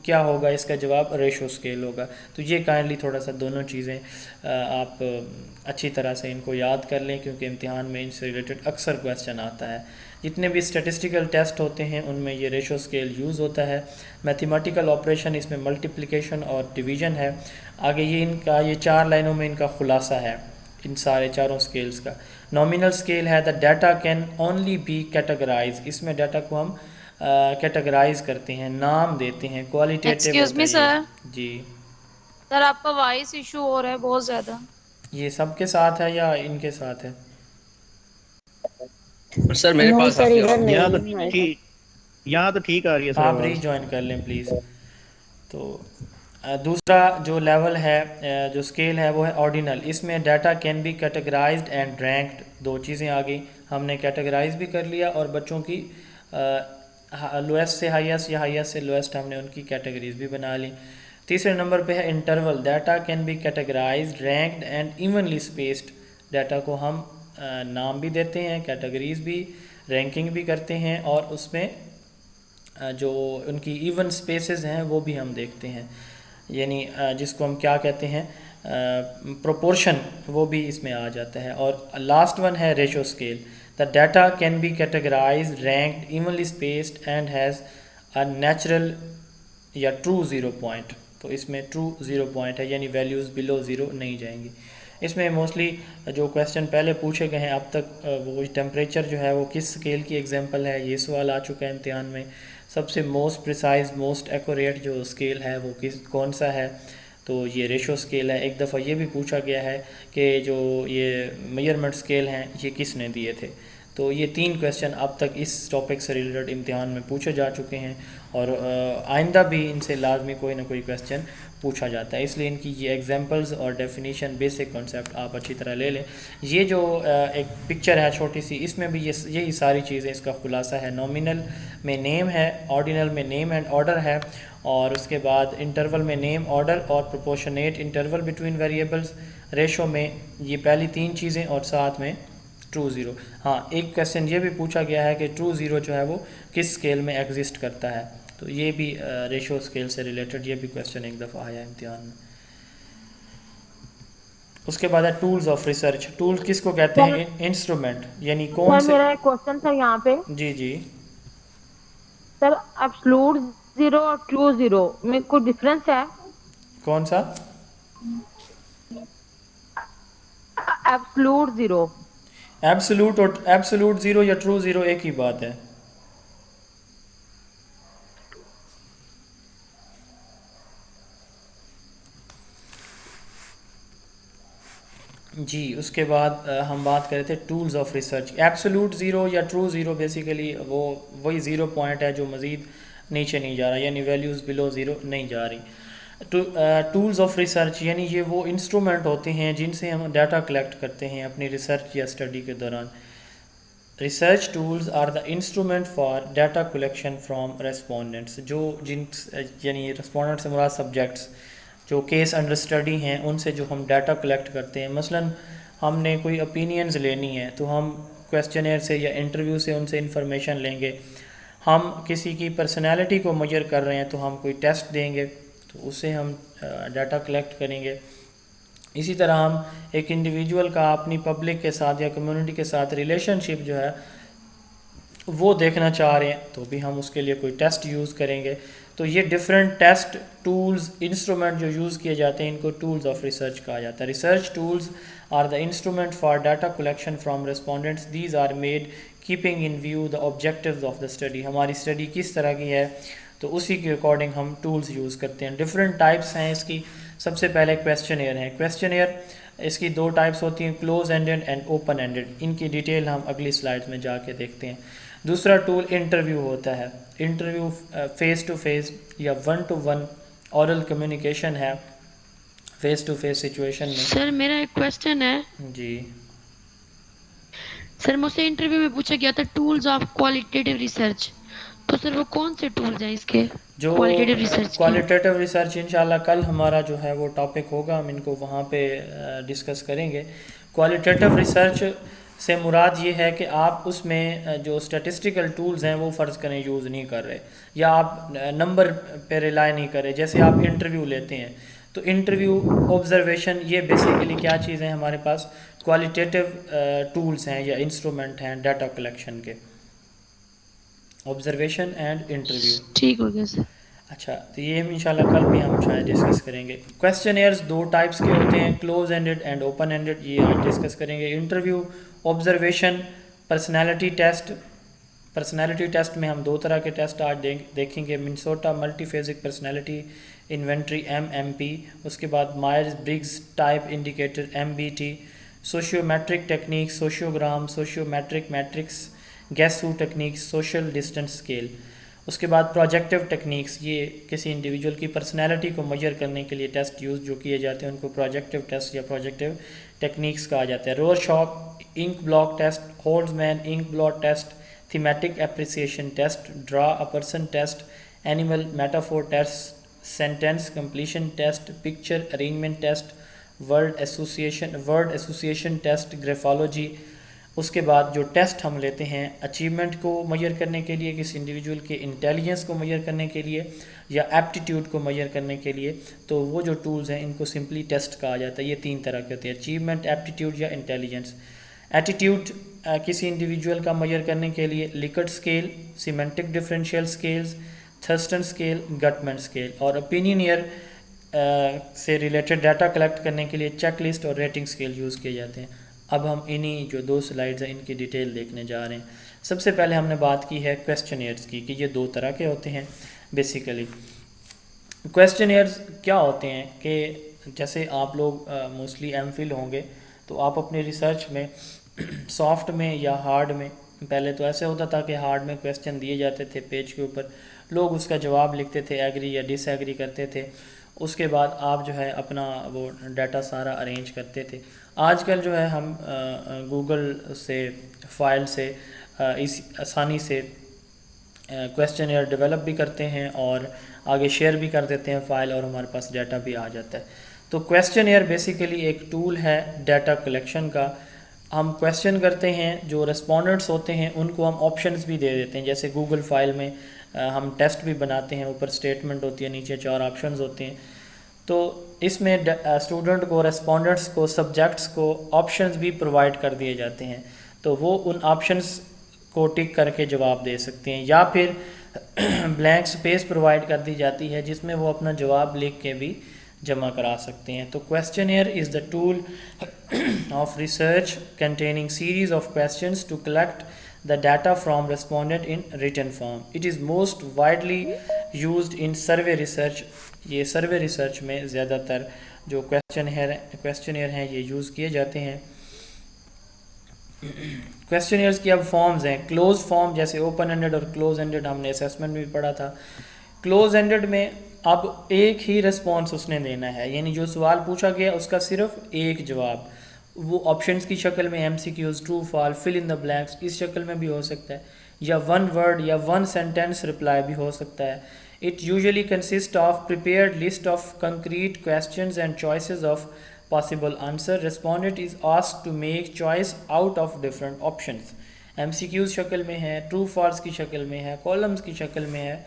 کیا ہوگا، اس کا جواب ریشو اسکیل ہوگا. تو یہ کائنڈلی تھوڑا سا دونوں چیزیں آپ اچھی طرح سے ان کو یاد کر لیں، کیونکہ امتحان میں ان سے ریلیٹڈ اکثر کویسچن آتا ہے. جتنے بھی اسٹیٹسٹیکل ٹیسٹ ہوتے ہیں ان میں یہ ریشو اسکیل یوز ہوتا ہے. میتھمیٹیکل آپریشن اس میں ملٹیپلیکیشن اور ڈویژن ہے. آگے یہ ان کا یہ 4 لائنوں میں ان کا خلاصہ ہے ان سارے چاروں اسکیلز کا. نامینل اسکیل ہے the data can only be categorize. اس میں ڈیٹا کو ہم کیٹیگرائز کرتے ہیں، نام دیتے ہیں. کوالیٹیٹیو ایکسکیوز ہوتا می ہے سر، یہ. جی سر آپ کا وائس ایشو ہو رہا ہے بہت زیادہ. یہ سب کے ساتھ ہے یا ان کے ساتھ ہے؟ سر میرے پاس آپ کی آواز یہاں تو ٹھیک آ رہی ہے سر آپ ری آواز. جوائن کر لیں پلیز. تو دوسرا جو لیول ہے جو اسکیل ہے وہ ہے آرڈینل. اس میں data can be categorised and ranked. 2 چیزیں آ گئی، ہم نے کیٹیگرائز بھی کر لیا اور بچوں کی لویسٹ سے ہائیسٹ یا ہائیسٹ سے لویسٹ ہم نے ان کی کیٹیگریز بھی بنا لی. تیسرے نمبر پہ ہے interval. Data can be categorised ranked and evenly spaced. Data کو ہم نام بھی دیتے ہیں، کیٹیگریز بھی، رینکنگ بھی کرتے ہیں، اور اس میں جو ان کی ایون اسپیسز ہیں وہ بھی ہم دیکھتے ہیں. یعنی جس کو ہم کیا کہتے ہیں پروپورشن وہ بھی اس میں آ جاتا ہے. اور لاسٹ ون ہے ratio scale. The data can be categorise ranked evenly spaced and has a natural یا ٹرو زیرو پوائنٹ. تو اس میں ٹرو زیرو پوائنٹ ہے یعنی ویلیوز بلو زیرو نہیں جائیں گی. اس میں موسٹلی جو کویسچن پہلے پوچھے گئے ہیں اب تک وہ ٹیمپریچر جو ہے وہ کس اسکیل کی ایگزامپل ہے, یہ سوال آ چکا ہے امتحان میں. سب سے موسٹ پریسائز موسٹ ایکوریٹ جو اسکیل ہے وہ کون سا ہے, تو یہ ریشو اسکیل ہے. ایک دفعہ یہ بھی پوچھا گیا ہے کہ جو یہ میجرمنٹ اسکیل ہیں یہ کس نے دیے تھے. تو یہ 3 کویسچن اب تک اس ٹاپک سے ریلیٹڈ امتحان میں پوچھے جا چکے ہیں اور آئندہ بھی ان سے لازمی کوئی نہ کوئی کویسچن پوچھا جاتا ہے. اس لیے ان کی یہ ایگزامپلز اور ڈیفینیشن بیسک کانسیپٹ آپ اچھی طرح لے لیں. یہ جو ایک پکچر ہے چھوٹی سی, اس میں بھی یہی ساری چیزیں اس کا خلاصہ ہے. نومینل میں نیم ہے, آرڈینل میں نیم اینڈ آرڈر ہے, اور اس کے بعد انٹرول میں نیم آرڈر اور proportionate interval between variables. Ratio میں یہ پہلی 3 چیزیں اور ساتھ میں ٹرو زیرو. ہاں ایک کویسچن یہ بھی پوچھا گیا ہے کہ ٹرو زیرو جو ہے وہ کس اسکیل میں ایگزسٹ کرتا ہے, تو یہ بھی ریشو اسکیل سے ریلیٹڈ یہ بھی کویسچن ایک دفعہ آیا امتحان میں. اس کے بعد ہے ٹولز آف ریسرچ. ٹول کس کو کہتے ہیں؟ انسٹرومنٹ. یعنی کون سے. میرا ایک کوشچن تھا یہاں پہ. جی سر ایبسولوٹ زیرو اور ٹرو زیرو میں کوئی ڈفرینس ہے؟ کون سا؟ Absolute zero. ایبسولوٹ اور ایبسولوٹ زیرو یا ٹرو زیرو ایک ہی بات ہے. جی اس کے بعد ہم بات کر رہے تھے tools of research. Absolute zero یا ٹرو زیرو بیسیکلی وہی زیرو پوائنٹ ہے جو مزید نیچے نہیں جا رہا, یعنی ویلیوز بلو زیرو نہیں جا رہی. ٹولز آف ریسرچ یعنی یہ وہ انسٹرومنٹ ہوتے ہیں جن سے ہم ڈیٹا کلیکٹ کرتے ہیں اپنی ریسرچ یا اسٹڈی کے دوران. Research tools are the instrument for data collection from respondents. یعنی ریسپونڈنٹ سے مراد سبجیکٹس جو کیس انڈر اسٹڈی ہیں ان سے جو ہم ڈیٹا کلیکٹ کرتے ہیں. مثلا ہم نے کوئی اوپینینز لینی ہے تو ہم کویسچنئر سے یا انٹرویو سے ان سے انفارمیشن لیں گے. ہم کسی کی پرسنالٹی کو میجر کر رہے ہیں تو ہم کوئی ٹیسٹ دیں گے تو اس سے ہم ڈیٹا کلیکٹ کریں گے. اسی طرح ہم ایک انڈیویجول کا اپنی پبلک کے ساتھ یا کمیونٹی کے ساتھ ریلیشن شپ جو ہے وہ دیکھنا چاہ رہے ہیں تو بھی ہم اس کے لیے کوئی ٹیسٹ یوز کریں گے. تو یہ ڈفرینٹ ٹیسٹ ٹولز انسٹرومنٹ جو یوز کیے جاتے ہیں ان کو ٹولز آف ریسرچ کہا جاتا ہے. Research tools are the instrument for data collection from respondents. These are made keeping in view the objectives of the study. ہماری اسٹڈی کس طرح کی ہے تو اسی کے اکارڈنگ ہم ٹولز یوز کرتے ہیں. ڈفرینٹ ٹائپس ہیں اس کی. سب سے پہلے کویسچنئر ہیں. کویسچنئر اس کی 2 ٹائپس ہوتی ہیں, close ended and open ended. ان کی ڈیٹیل ہم اگلی سلائڈ میں جا کے دیکھتے ہیں. دوسرا ٹول انٹرویو ہوتا ہے. انٹرویو فیس ٹو فیس یا 1 to 1 اورل کمیونیکیشن ہے فیس ٹو فیس سچویشن میں. سر میرا ایک کویسچن ہے. جی سر مجھ سے انٹرویو میں پوچھا گیا تھا ٹولز آف کوالٹیٹیو ریسرچ, تو سر وہ کون سے ٹولز ہیں اس کے جو کوالٹیٹیو ریسرچ؟ انشاءاللہ کل ہمارا جو ہے وہ ٹاپک ہوگا, ہم ان کو وہاں پہ ڈسکس کریں گے. کوالٹیٹیو ریسرچ سے مراد یہ ہے کہ آپ اس میں جو اسٹیٹسٹیکل ٹولز ہیں وہ فرض کریں یوز نہیں کر رہے یا آپ نمبر پہ ریلائی نہیں کر رہے. جیسے آپ انٹرویو لیتے ہیں تو انٹرویو آبزرویشن یہ بیسیکلی کیا چیز ہیں ہمارے پاس کوالٹیٹیو ٹولز ہیں یا انسٹرومنٹ ہیں ڈیٹا کلیکشن کے. Observation and interview. ٹھیک ہو گیا سر. اچھا تو یہ انشاءاللہ کل بھی ہم شاید ڈسکس کریں گے. کویسچنئرز 2 ٹائپس کے ہوتے ہیں, close ended and open ended. یہ آج ڈسکس کریں گے. Interview, observation, personality test. Personality test میں ہم 2 طرح کے ٹیسٹ آج دیکھیں گے. Minnesota multiphasic personality inventory MMP. اس کے بعد Myers Briggs type indicator MBT. Sociometric technique, sociogram, sociometric matrix, guess who techniques, social distance scale. اس کے بعد پروجیکٹیو ٹیکنیکس. یہ کسی انڈیویجول کی پرسنالٹی کو میجر کرنے کے لیے ٹیسٹ یوز جو کیے جاتے ہیں ان کو پروجیکٹیو ٹیسٹ یا پروجیکٹیو ٹیکنیکس کہا جاتا ہے. Rorschach inkblot test, Holtzman inkblot test, thematic apperception test, draw a person test, animal metaphor test, sentence completion test, picture arrangement test, word association test, graphology, اس کے بعد جو test ہم لیتے ہیں اچیومنٹ کو میئر کرنے کے لیے، کسی انڈیویجول کے انٹیلیجنس کو میئر کرنے کے لیے یا ایپٹیٹیوڈ کو میئر کرنے کے لیے، تو وہ جو ٹولز ہیں ان کو سمپلی ٹیسٹ کہا جاتا ہے. یہ 3 طرح کے ہوتے ہیں: اچیومنٹ، ایپٹیٹیوڈ یا انٹیلیجنس. ایٹیٹیوڈ کسی انڈیویجول کا میئر کرنے کے لیے Likert scale, semantic differential scales, Thurstone scale, Guttman scale. اور اوپینینئر سے ریلیٹڈ ڈیٹا کلیکٹ کرنے کے لیے چیک لسٹ اور ریٹنگ اسکیل یوز کیے جاتے ہیں. اب ہم انہی جو 2 سلائیڈز ہیں ان کی ڈیٹیل دیکھنے جا رہے ہیں. سب سے پہلے ہم نے بات کی ہے کویسچنیئرز کی کہ یہ 2 طرح کے ہوتے ہیں. بیسیکلی کویسچنیئرز کیا ہوتے ہیں کہ جیسے آپ لوگ موسٹلی ایم فل ہوں گے تو آپ اپنی ریسرچ میں سافٹ میں یا ہارڈ میں، پہلے تو ایسے ہوتا تھا کہ ہارڈ میں کویسچن دیے جاتے تھے پیج کے اوپر، لوگ اس کا جواب لکھتے تھے، ایگری یا ڈس ایگری کرتے تھے. اس کے بعد آپ جو ہے اپنا وہ ڈیٹا سارا ارینج کرتے تھے. آج کل جو ہے ہم گوگل سے فائل سے آسانی سے کویسچنیئر ڈیولپ بھی کرتے ہیں اور آگے شیئر بھی کر دیتے ہیں فائل، اور ہمارے پاس ڈیٹا بھی آ جاتا ہے. تو کویسچنیئر بیسیکلی ایک ٹول ہے ڈیٹا کلیکشن کا. ہم کویسچن کرتے ہیں، جو رسپونڈنٹس ہوتے ہیں ان کو ہم آپشنز بھی دے دیتے ہیں. جیسے گوگل فائل میں ہم ٹیسٹ بھی بناتے ہیں، اوپر اسٹیٹمنٹ ہوتی ہے، نیچے 4 آپشنز ہوتے ہیں. تو اس میں اسٹوڈنٹ کو، رسپونڈنٹس کو، سبجیکٹس کو آپشنز بھی پرووائڈ کر دیے جاتے ہیں. تو وہ ان آپشنز کو ٹک کر کے جواب دے سکتے ہیں، یا پھر بلینک سپیس پرووائڈ کر دی جاتی ہے جس میں وہ اپنا جواب لکھ کے بھی جمع کرا سکتے ہیں. تو questionnaire is the tool of research containing series of questions to collect the data from respondent in written form. It is most widely used in survey research. یہ سروے ریسرچ میں زیادہ تر جو کویسچنیئر ہیں یہ یوز کیے جاتے ہیں. کویسچنیئرز کی اب فارمز ہیں. کلوز فارم جیسے اوپن اینڈڈ اور کلوز اینڈڈ ہم نے اسیسمنٹ میں بھی پڑھا تھا. کلوز اینڈڈ میں اب ایک ہی رسپانس اس نے دینا ہے، یعنی جو سوال پوچھا گیا اس کا صرف ایک جواب. وہ آپشنز کی شکل میں ایم سی کیوز، ٹرو فال، فل ان دا بلینکس اس شکل میں بھی ہو سکتا ہے، یا 1 ورڈ یا 1 سینٹینس رپلائی بھی ہو سکتا ہے. It usually consists of prepared list of concrete questions and choices of possible answer. Respondent is asked to make choice out of different options. MCQs شکل میں ہے، true false کی شکل میں ہے، columns کی شکل میں ہے،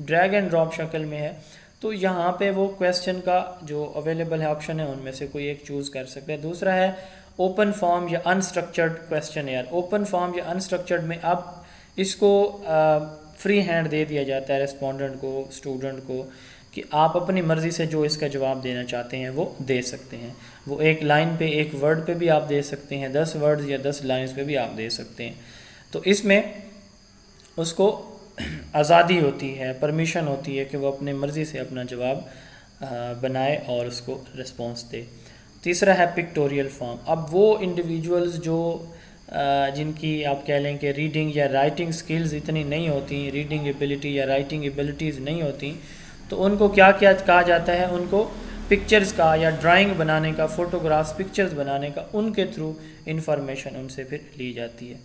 drag and drop شکل میں ہے. تو یہاں پہ وہ کویسچن کا جو اویلیبل ہے آپشن ہے ان میں سے کوئی ایک چوز کر سکتے ہیں. دوسرا ہے اوپن فارم یا انسٹرکچرڈ کویسچنیئر. اوپن فارم یا انسٹرکچرڈ میں اب اس کو فری ہینڈ دے دیا جاتا ہے رسپونڈنٹ کو، اسٹوڈنٹ کو، کہ آپ اپنی مرضی سے جو اس کا جواب دینا چاہتے ہیں وہ دے سکتے ہیں. وہ ایک لائن پہ، ایک ورڈ پہ بھی آپ دے سکتے ہیں، 10 ورڈز یا 10 لائنز پہ بھی آپ دے سکتے ہیں. تو اس میں اس کو آزادی ہوتی ہے، پرمیشن ہوتی ہے کہ وہ اپنی مرضی سے اپنا جواب بنائے اور اس کو رسپانس دے. تیسرا ہے پکٹوریل فارم. اب وہ انڈیویجولز جو جن کی آپ کہہ لیں کہ ریڈنگ یا رائٹنگ سکلز اتنی نہیں ہوتی، ریڈنگ ایبلٹی یا رائٹنگ ایبلٹیز نہیں ہوتی، تو ان کو کیا کہا جاتا ہے؟ ان کو پکچرز کا یا ڈرائنگ بنانے کا، فوٹوگرافس، پکچرز بنانے کا، ان کے تھرو انفارمیشن ان سے پھر لی جاتی ہے.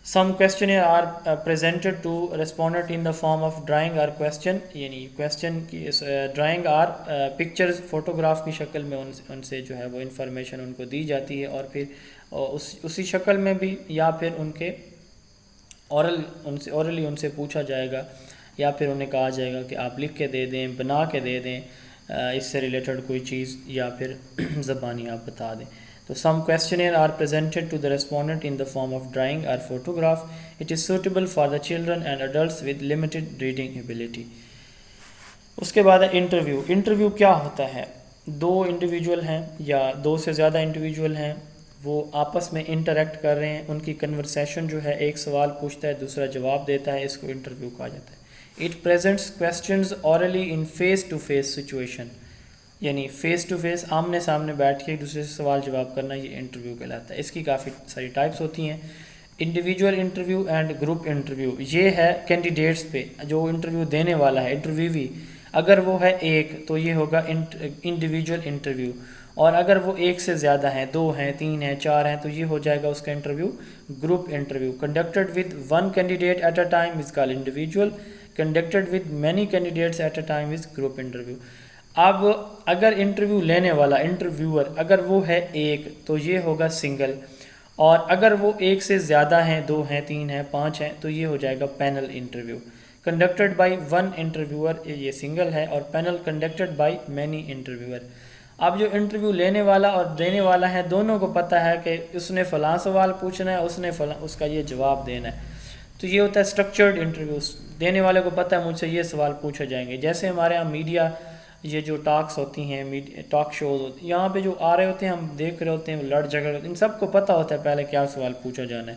Some questionnaire are presented to respondent in the form of drawing or question, یعنی کویسچن کی ڈرائنگ آر پکچرز، فوٹوگراف کی شکل میں ان سے جو ہے وہ انفارمیشن ان کو دی جاتی ہے، اور پھر اسی شکل میں بھی، یا پھر ان کے اورلی ان سے پوچھا جائے گا، یا پھر انہیں کہا جائے گا کہ آپ لکھ کے دے دیں، بنا کے دے دیں اس سے ریلیٹڈ کوئی چیز، یا پھر زبانی آپ بتا دیں. تو some questionnaire are presented to the respondent in the form of drawing اور photograph. It is suitable for the children and adults with limited reading ability. اس کے بعد ہے انٹرویو. انٹرویو کیا ہوتا ہے؟ 2 انڈیویجول ہیں یا 2 سے زیادہ انڈیویجول ہیں، وہ آپس میں انٹریکٹ کر رہے ہیں، ان کی کنورسیشن جو ہے، ایک سوال پوچھتا ہے دوسرا جواب دیتا ہے، اس کو انٹرویو کہا جاتا ہے. It presents questions orally in face to face situation, یعنی فیس ٹو فیس، آمنے سامنے بیٹھ کے ایک دوسرے سے سوال جواب کرنا، یہ انٹرویو کہلاتا ہے. اس کی کافی ساری ٹائپس ہوتی ہیں. Individual interview and group interview. یہ ہے کینڈیڈیٹس پہ، جو انٹرویو دینے والا ہے، انٹرویوی، اگر وہ ہے ایک تو یہ ہوگا انڈیویجول انٹرویو، اور اگر وہ ایک سے زیادہ ہیں، 2 ہیں، 3 ہیں، 4 ہیں، تو یہ ہو جائے گا اس کا interview group interview. Conducted with 1 candidate at a time is called individual. Conducted with many candidates at a time is group interview. اب اگر انٹرویو لینے والا، انٹرویور، اگر وہ ہے ایک تو یہ ہوگا سنگل، اور اگر وہ ایک سے زیادہ ہیں، 2 ہیں، 3 ہیں، 5 ہیں، تو یہ ہو جائے گا panel interview. Conducted by 1 interviewer, یہ سنگل ہے، اور panel conducted by many interviewer. اب جو انٹرویو لینے والا اور دینے والا ہے دونوں کو پتہ ہے کہ اس نے فلاں سوال پوچھنا ہے، اس نے فلاں اس کا یہ جواب دینا ہے. تو یہ ہوتا ہے اسٹرکچرڈ انٹرویوز. دینے والے کو پتہ ہے مجھ سے یہ سوال پوچھے جائیں گے. جیسے ہمارے یہاں میڈیا یہ جو ٹاکس ہوتی ہیں، ٹاک شوز ہوتی ہیں، یہاں پہ جو آ رہے ہوتے ہیں، ہم دیکھ رہے ہوتے ہیں، لڑ جھگڑ ہوتے ہیں، ان سب کو پتہ ہوتا ہے پہلے کیا سوال پوچھا جانا ہے.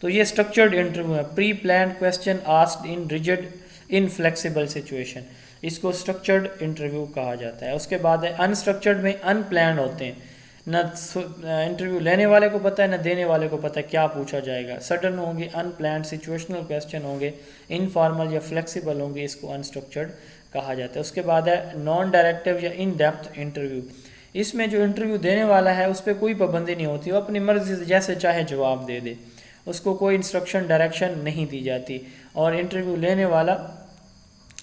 تو یہ اسٹرکچرڈ انٹرویو ہے. پری پلانڈ کویسچن آسکڈ ان ریجڈ ان فلیکسیبل سچویشن، اس کو اسٹرکچرڈ انٹرویو کہا جاتا ہے. اس کے بعد ہے انسٹرکچرڈ میں ان پلانڈ ہوتے ہیں، نہ انٹرویو لینے والے کو پتہ ہے نہ دینے والے کو پتہ ہے کیا پوچھا جائے گا. سڈن ہوں گے، ان پلانڈ سچویشنل کویسچن ہوں گے، انفارمل یا فلیکسیبل ہوں گے، اس کو انسٹرکچرڈ کہا جاتا ہے. اس کے بعد ہے نان ڈائریکٹیو یا ان ڈیپتھ انٹرویو. اس میں جو انٹرویو دینے والا ہے اس پہ کوئی پابندی نہیں ہوتی، وہ اپنی مرضی سے جیسے چاہے جواب دے دے، اس کو کوئی انسٹرکشن ڈائریکشن نہیں دی جاتی. اور انٹرویو لینے والا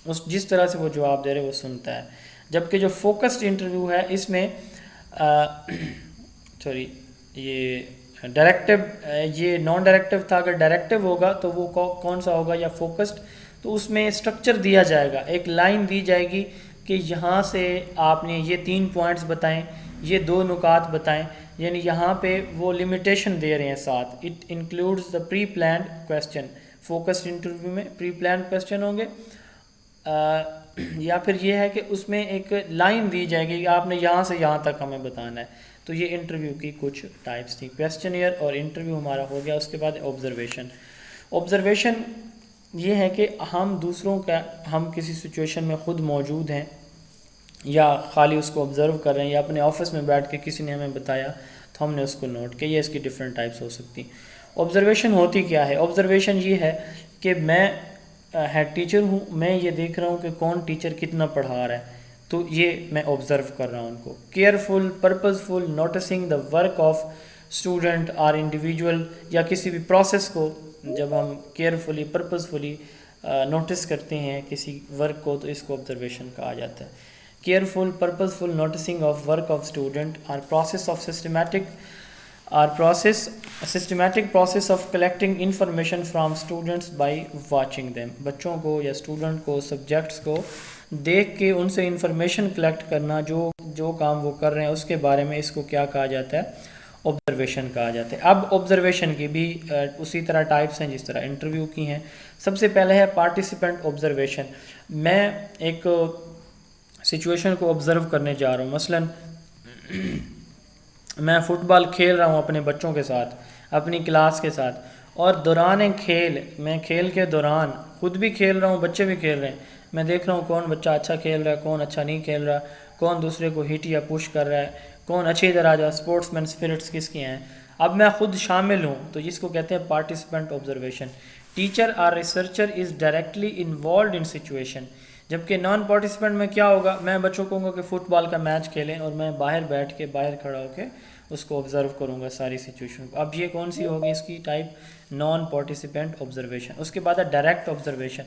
اس جس طرح سے وہ جواب دے رہے وہ سنتا ہے. جبکہ جو فوکسڈ انٹرویو ہے اس میں یہ ڈائریکٹیو، یہ نان ڈائریکٹیو تھا، اگر ڈائریکٹیو ہوگا تو وہ کون سا ہوگا یا فوکسڈ، تو اس میں اسٹرکچر دیا جائے گا. ایک لائن دی جائے گی کہ یہاں سے آپ نے یہ 3 پوائنٹس بتائیں، یہ 2 نکات بتائیں، یعنی یہاں پہ وہ لمیٹیشن دے رہے ہیں ساتھ. It includes the pre planned question. Focused interview میں پری پلانڈ کویسچن ہوں گے، یا پھر یہ ہے کہ اس میں ایک لائن دی جائے گی کہ آپ نے یہاں سے یہاں تک ہمیں بتانا ہے. تو یہ انٹرویو کی کچھ ٹائپس تھیں. کویسچنیئر اور انٹرویو ہمارا ہو گیا. اس کے بعد آبزرویشن. آبزرویشن یہ ہے کہ ہم دوسروں کا، ہم کسی سچویشن میں خود موجود ہیں یا خالی اس کو آبزرو کر رہے ہیں، یا اپنے آفس میں بیٹھ کے کسی نے ہمیں بتایا تو ہم نے اس کو نوٹ کیا. یہ اس کی ڈفرینٹ ٹائپس ہو سکتی ہیں. آبزرویشن ہوتی کیا ہے؟ آبزرویشن یہ ہے کہ میں ہیڈ ٹیچر ہوں، میں یہ دیکھ رہا ہوں کہ کون ٹیچر کتنا پڑھا رہا ہے، تو یہ میں آبزرو کر رہا ہوں ان کو. Careful purposeful noticing the work of student اور انڈیویجول، یا کسی بھی پروسیس کو جب ہم کیئرفلی پرپزفلی نوٹس کرتے ہیں کسی ورک کو تو اس کو آبزرویشن کہا جاتا ہے. Careful purposeful noticing of work of student اور process of systematic process of collecting information from students by watching them. بچوں کو یا اسٹوڈنٹ کو، سبجیکٹس کو دیکھ کے ان سے انفارمیشن کلیکٹ کرنا، جو کام وہ کر رہے ہیں اس کے بارے میں، اس کو کیا کہا جاتا ہے؟ آبزرویشن کہا جاتا ہے. اب آبزرویشن کی بھی اسی طرح ٹائپس ہیں جس طرح انٹرویو کی ہیں. سب سے پہلے ہے پارٹیسپینٹ آبزرویشن. میں ایک سچویشن کو آبزرو کرنے جا رہا ہوں. مثلا میں فٹ بال کھیل رہا ہوں اپنے بچوں کے ساتھ، اپنی کلاس کے ساتھ، اور دوران کھیل، میں کھیل کے دوران خود بھی کھیل رہا ہوں، بچے بھی کھیل رہے ہیں. میں دیکھ رہا ہوں کون بچہ اچھا کھیل رہا ہے، کون اچھا نہیں کھیل رہا، کون دوسرے کو ہٹ یا پش کر رہا ہے، کون اچھی طرح جو اسپورٹس مین اسپرٹس کس کے ہیں. اب میں خود شامل ہوں تو جس کو کہتے ہیں پارٹیسپینٹ آبزرویشن. ٹیچر اور researcher is directly involved in situation. جبکہ نان پارٹیسپینٹ میں کیا ہوگا؟ میں بچوں کو کہوں گا کہ فٹ بال کا میچ کھیلیں، اور میں باہر بیٹھ کے، باہر کھڑا ہو کے اس کو آبزرو کروں گا ساری سچویشن کو. اب یہ کون سی ہوگی اس کی ٹائپ؟ Non participant observation. اس کے بعد ہے ڈائریکٹ آبزرویشن.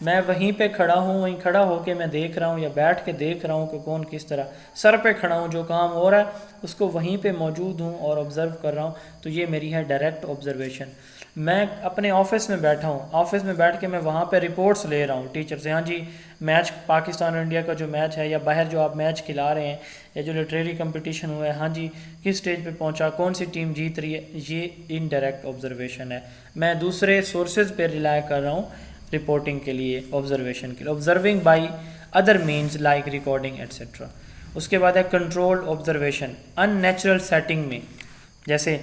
میں وہیں پہ کھڑا ہوں، وہیں کھڑا ہو کے میں دیکھ رہا ہوں یا بیٹھ کے دیکھ رہا ہوں کہ کون کس طرح، سر پہ کھڑا ہوں، جو کام ہو رہا ہے اس کو وہیں پہ موجود ہوں اور آبزرو کر رہا ہوں. تو یہ میری ہے ڈائریکٹ آبزرویشن. میں اپنے آفس میں بیٹھا ہوں، آفس میں بیٹھ کے میں وہاں پہ رپورٹس لے رہا ہوں ٹیچر سے. ہاں جی میچ پاکستان اور انڈیا کا جو میچ ہے، یا باہر جو آپ میچ کھلا رہے ہیں، یا جو لٹریری کمپٹیشن ہوا ہے، ہاں جی کس سٹیج پہ پہنچا، کون سی ٹیم جیت رہی ہے. یہ انڈائریکٹ آبزرویشن ہے. میں دوسرے سورسز پہ ریلائی کر رہا ہوں رپورٹنگ کے لیے، آبزرویشن کے لیے. Observing by other means like recording etcetera. اس کے بعد ہے control observation. In natural setting میں، جیسے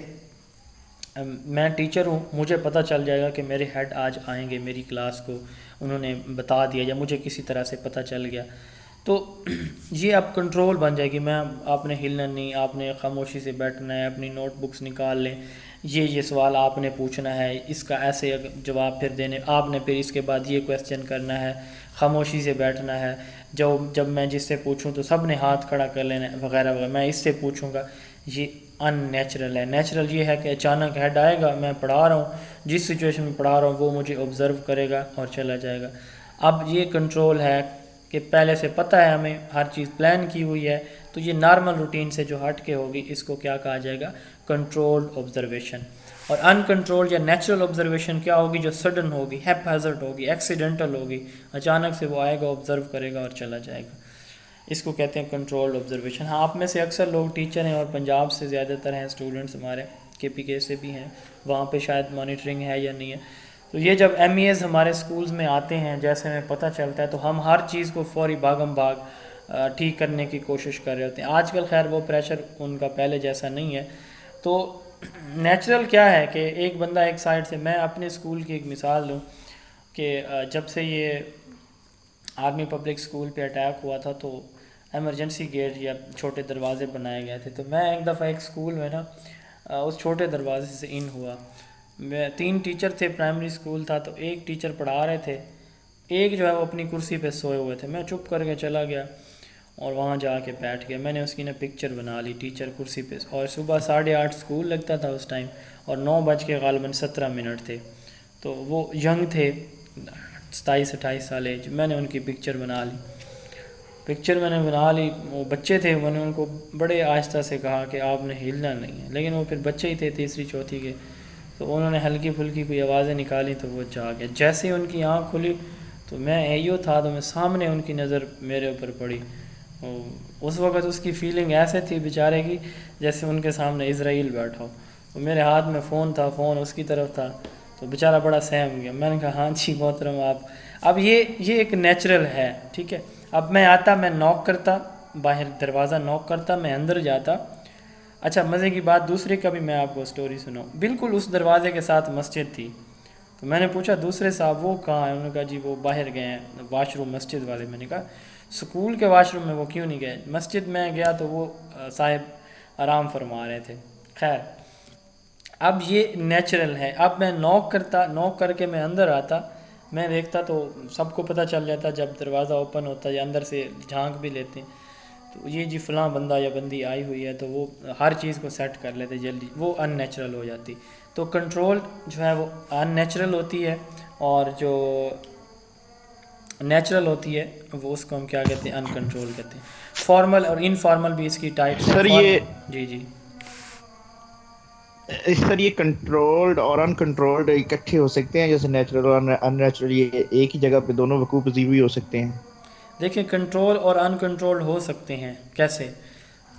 میں ٹیچر ہوں، مجھے پتہ چل جائے گا کہ میرے ہیڈ آج آئیں گے میری کلاس کو، انہوں نے بتا دیا یا مجھے کسی طرح سے پتہ چل گیا، تو یہ اب کنٹرول بن جائے گی. میں آپ نے ہلنا نہیں، آپ نے خاموشی سے بیٹھنا ہے، اپنی نوٹ بکس نکال لیں، یہ سوال آپ نے پوچھنا ہے، اس کا ایسے جواب پھر دینے، آپ نے پھر اس کے بعد یہ کویسچن کرنا ہے، خاموشی سے بیٹھنا ہے. جب میں جس سے پوچھوں تو سب نے ہاتھ کھڑا کر لینا ہے وغیرہ وغیرہ. میں اس سے پوچھوں گا. یہ ان نیچرل ہے. نیچرل یہ ہے کہ اچانک ہیڈ آئے گا، میں پڑھا رہا ہوں، جس سچویشن میں پڑھا رہا ہوں وہ مجھے آبزرو کرے گا اور چلا جائے گا. اب یہ کنٹرول ہے کہ پہلے سے پتہ ہے ہمیں، ہر چیز پلان کی ہوئی ہے، تو یہ نارمل روٹین سے جو ہٹ کے ہوگی اس کو کیا کہا جائے گا؟ Controlled observation. اور انکنٹرولڈ یا نیچرل آبزرویشن کیا ہوگی؟ جو سڈن ہوگی، ہیپ ہیزرڈ ہوگی، ایکسیڈنٹل ہوگی، اچانک سے وہ آئے گا، آبزرو کرے گا اور چلا جائے گا. اس کو کہتے ہیں کنٹرولڈ آبزرویشن. ہاں آپ میں سے اکثر لوگ ٹیچر ہیں اور پنجاب سے زیادہ تر ہیں اسٹوڈنٹس ہمارے، KPK سے بھی ہیں، وہاں پہ شاید مانیٹرنگ ہے یا نہیں ہے. تو یہ جب MEAs ہمارے سکولز میں آتے ہیں، جیسے ہمیں پتہ چلتا ہے، تو ہم ہر چیز کو فوری بھاگم بھاگ ٹھیک کرنے کی کوشش کر رہے ہوتے ہیں. آج کل خیر وہ پریشر ان کا پہلے جیسا نہیں ہے. تو نیچرل کیا ہے کہ ایک بندہ ایک سائڈ سے، میں اپنے اسکول کی ایک مثال دوں کہ جب سے یہ آرمی پبلک اسکول پہ اٹیک ہوا تھا تو ایمرجنسی گیٹ یا چھوٹے دروازے بنائے گئے تھے. تو میں ایک دفعہ ایک اسکول میں نا اس چھوٹے دروازے سے ان ہوا. میں 3 ٹیچر تھے، پرائمری اسکول تھا، تو ایک ٹیچر پڑھا رہے تھے، ایک جو ہے وہ اپنی کرسی پہ سوئے ہوئے تھے. میں چپ کر کے چلا گیا اور وہاں جا کے بیٹھ گیا. میں نے اس کی نا پکچر بنا لی، ٹیچر کرسی پہ، اور صبح 8:30 اسکول لگتا تھا اس ٹائم، اور 9:17 تھے. تو وہ ینگ تھے، 27-28 سال ایج. میں نے ان کی پکچر بنا لی. وہ بچے تھے، میں نے ان کو بڑے آہستہ سے کہا کہ آپ نے ہلنا نہیں ہے، لیکن وہ پھر بچے ہی تھے، تیسری چوتھی کے. تو انہوں نے ہلکی پھلکی کوئی آوازیں نکالی تو وہ جا گیا. جیسے ہی ان کی آنکھ کھلی تو میں ایو تھا، تو میں سامنے ان کی نظر میرے اوپر پڑی. اس وقت اس کی فیلنگ ایسے تھی بیچارے کی جیسے ان کے سامنے اسرائیل بیٹھا ہو. میرے ہاتھ میں فون تھا، فون اس کی طرف تھا، تو بیچارہ بڑا سہم گیا. میں نے کہا ہاں جی محترم آپ. اب یہ ایک نیچرل ہے، ٹھیک ہے. اب میں آتا، میں نوک کرتا، باہر دروازہ نوک کرتا، میں اندر جاتا. اچھا مزے کی بات دوسرے کا بھی میں آپ کو سٹوری سناؤں. بالکل اس دروازے کے ساتھ مسجد تھی. تو میں نے پوچھا دوسرے صاحب وہ کہاں ہیں؟ انہوں نے کہا جی وہ باہر گئے ہیں واش روم مسجد والے. میں نے کہا سکول کے واش روم میں وہ کیوں نہیں گئے؟ مسجد میں گیا تو وہ صاحب آرام فرما رہے تھے. خیر اب یہ نیچرل ہے. اب میں نوک کرتا، نوک کر کے میں اندر آتا، میں دیکھتا تو سب کو پتہ چل جاتا جب دروازہ اوپن ہوتا یا اندر سے جھانک بھی لیتے ہیں تو یہ جی فلاں بندہ یا بندی آئی ہوئی ہے، تو وہ ہر چیز کو سیٹ کر لیتے جلدی. وہ ان نیچرل ہو جاتی. تو کنٹرول جو ہے وہ ان نیچرل ہوتی ہے، اور جو نیچرل ہوتی ہے وہ اس کو ہم کیا کہتے ہیں؟ ان کنٹرول کہتے ہیں. فارمل اور انفارمل بھی اس کی ٹائپس ہیں. سر یہ جی سر یہ کنٹرولڈ اور ان کنٹرولڈ اکٹھے ہو سکتے ہیں، جیسے نیچرل اور ان نیچرل یہ ایک ہی جگہ پہ دونوں وقوع پذیر بھی ہو سکتے ہیں؟ دیکھیں کنٹرول اور ان کنٹرول ہو سکتے ہیں. کیسے؟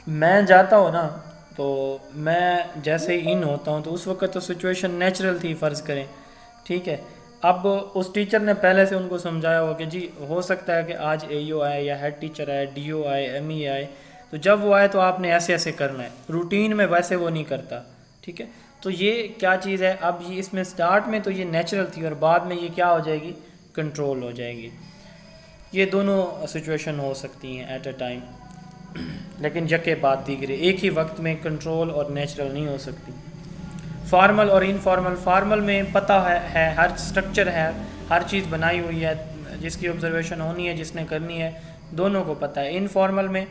میں جاتا ہوں نا، تو میں جیسے ہی ان ہوتا ہوں تو اس وقت تو سچویشن نیچرل تھی فرض کریں، ٹھیک ہے. اب اس ٹیچر نے پہلے سے ان کو سمجھایا ہوا کہ جی ہو سکتا ہے کہ آج AO آئے یا ہیڈ ٹیچر آئے، DO آئے، ME آئے، تو جب وہ آئے تو آپ نے ایسے ایسے کرنا ہے. روٹین میں ویسے وہ نہیں کرتا، ٹھیک ہے. تو یہ کیا چیز ہے؟ اب یہ اس میں سٹارٹ میں تو یہ نیچرل تھی اور بعد میں یہ کیا ہو جائے گی؟ کنٹرول ہو جائے گی. یہ دونوں سچویشن ہو سکتی ہیں ایٹ اے ٹائم، لیکن یکے بعد دیگرے، ایک ہی وقت میں کنٹرول اور نیچرل نہیں ہو سکتی. فارمل اور انفارمل، فارمل میں پتہ ہے ہر سٹرکچر ہے، ہر چیز بنائی ہوئی ہے، جس کی آبزرویشن ہونی ہے، جس نے کرنی ہے، دونوں کو پتہ ہے. انفارمل میں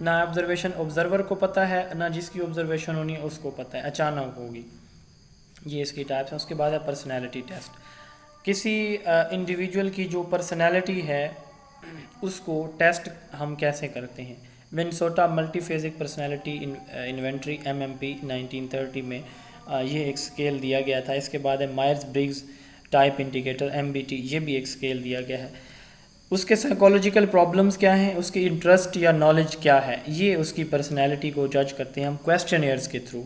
نہ آبزرویشن آبزرور کو پتہ ہے، نہ جس کی آبزرویشن ہونی ہے اس کو پتہ ہے، اچانک ہوگی. یہ اس کی ٹائپس ہیں. اس کے بعد ہے پرسنالٹی ٹیسٹ. کسی انڈیویجول کی جو پرسنالٹی ہے اس کو ٹیسٹ ہم کیسے کرتے ہیں؟ Minnesota multiphasic personality inventory MMP 1930 میں یہ ایک اسکیل دیا گیا تھا. اس کے بعد ہے Myers Briggs type indicator MBT، یہ بھی ایک اسکیل دیا گیا ہے. اس کے سائیکولوجیکل پرابلمس کیا ہیں، اس کی انٹرسٹ یا نالج کیا ہے، یہ اس کی پرسنالٹی کو جج کرتے ہیں ہم کویسچنیئرز کے تھرو،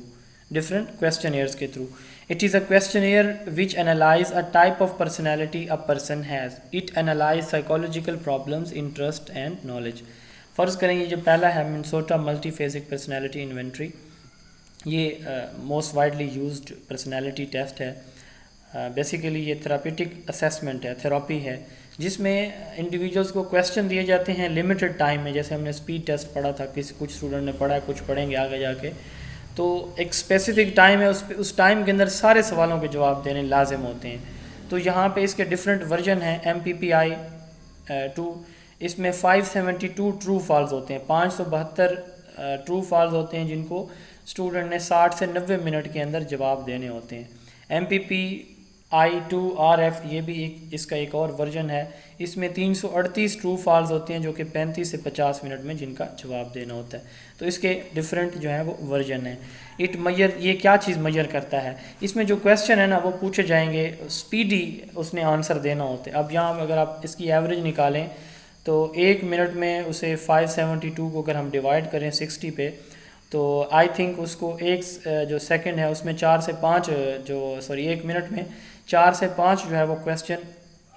ڈفرینٹ کویسچنیئرز کے through. It is a questionnaire which analyze a type of personality a person has. It analyze psychological problems, interest and knowledge. فرض کریں یہ جو پہلا ہے Minnesota multiphasic personality inventory, یہ most widely used personality test ہے. Basically یہ therapeutic assessment ہے، تھراپی ہے، جس میں انڈیویجولس کو کویسچن دیے جاتے ہیں لمیٹڈ ٹائم میں. جیسے ہم نے اسپیڈ ٹیسٹ پڑھا تھا، کچھ اسٹوڈنٹ نے پڑھا ہے، کچھ پڑھیں گے آگے جا کے. تو ایک اسپیسیفک ٹائم ہے، اس ٹائم کے اندر سارے سوالوں کے جواب دینے لازم ہوتے ہیں. تو یہاں پہ اس کے ڈفرینٹ ورژن ہیں. MPPI 2، اس میں 572 ٹرو فالز ہوتے ہیں، 572 ٹرو فالز ہوتے ہیں جن کو اسٹوڈنٹ نے 60 سے 90 منٹ کے اندر جواب دینے ہوتے ہیں. MPP I2RF یہ بھی اس کا ایک اور ورژن ہے. اس میں 338 ٹرو فالز ہوتے ہیں جو کہ 35 سے 50 منٹ میں جن کا جواب دینا ہوتا ہے. تو اس کے ڈفرینٹ جو ہیں وہ ورژن ہیں. یہ کیا چیز میجر کرتا ہے؟ اس میں جو کویسچن ہے نا وہ پوچھے جائیں گے، اسپیڈی اس نے آنسر دینا ہوتا ہے. اب یہاں اگر آپ اس کی ایوریج نکالیں تو 1 منٹ میں اسے 572 کو اگر ہم ڈیوائڈ کریں 60 پہ تو آئی تھنک اس کو ایک جو سیکنڈ ہے اس میں 4 سے 5 1 منٹ میں 4 سے 5 جو ہے وہ کویسچن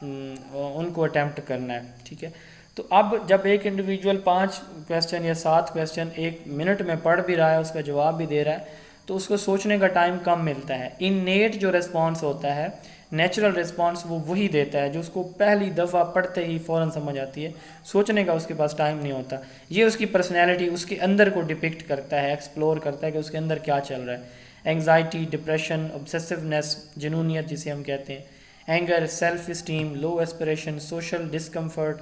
ان کو اٹیمپٹ کرنا ہے. ٹھیک ہے، تو اب جب ایک انڈیویجول 5 کویسچن یا 7 کویسچن 1 منٹ میں پڑھ بھی رہا ہے، اس کا جواب بھی دے رہا ہے، تو اس کو سوچنے کا ٹائم کم ملتا ہے. انیٹ جو ریسپانس ہوتا ہے، نیچرل ریسپانس، وہ وہی دیتا ہے جو اس کو پہلی دفعہ پڑھتے ہی فوراً سمجھ آتی ہے. سوچنے کا اس کے پاس ٹائم نہیں ہوتا. یہ اس کی پرسنالٹی، اس کے اندر کو ڈپکٹ کرتا ہے، ایکسپلور کرتا ہے کہ اس کے اندر کیا چل رہا ہے. اینگزائٹی، ڈپریشن، obsessiveness، جنونیت جسے ہم کہتے ہیں، anger, self esteem, low aspiration, social discomfort,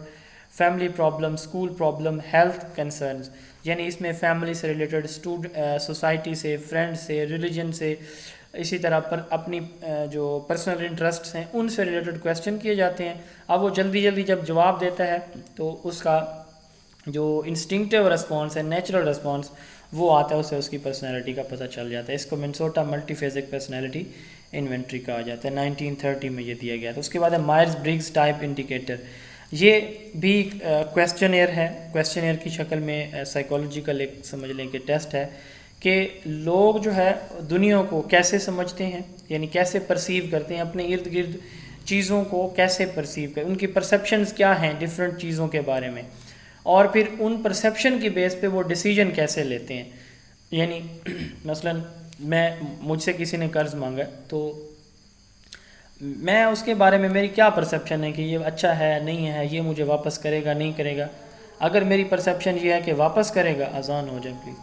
family problem, school problem, health concerns. یعنی اس میں فیملی سے ریلیٹڈ، سوسائٹی سے، فرینڈ سے، ریلیجن سے، اسی طرح پر اپنی جو پرسنل انٹرسٹس ہیں ان سے ریلیٹڈ کویسچن کیے جاتے ہیں. اب وہ جلدی جب جواب دیتا ہے تو اس کا جو انسٹنکٹیو رسپانس ہے، نیچرل رسپانس، وہ آتا ہے، اسے اس کی پرسنالٹی کا پتہ چل جاتا ہے. اس کو منسوٹا ملٹی فیزک پرسنالٹی انوینٹری کہا جاتا ہے. 1930 میں یہ دیا گیا تھا. اس کے بعد ہے مائرز برگز ٹائپ انڈیکیٹر. یہ بھی کویسچنیئر ہے، کویسچنیئر کی شکل میں سائیکالوجیکل ایک سمجھ لیں کہ ٹیسٹ ہے کہ لوگ جو ہے دنیا کو کیسے سمجھتے ہیں، یعنی کیسے پرسیو کرتے ہیں، اپنے ارد گرد چیزوں کو کیسے پرسیو کریں، ان کی پرسیپشنز کیا ہیں ڈفرینٹ چیزوں کے بارے میں، اور پھر ان پرسیپشن کی بیس پہ وہ ڈیسیجن کیسے لیتے ہیں. یعنی مثلا مجھ سے کسی نے قرض مانگا تو میں اس کے بارے میں میری کیا پرسیپشن ہے کہ یہ اچھا ہے نہیں ہے، یہ مجھے واپس کرے گا نہیں کرے گا. اگر میری پرسیپشن یہ ہے کہ واپس کرے گا، اذان ہو جائے پلیز.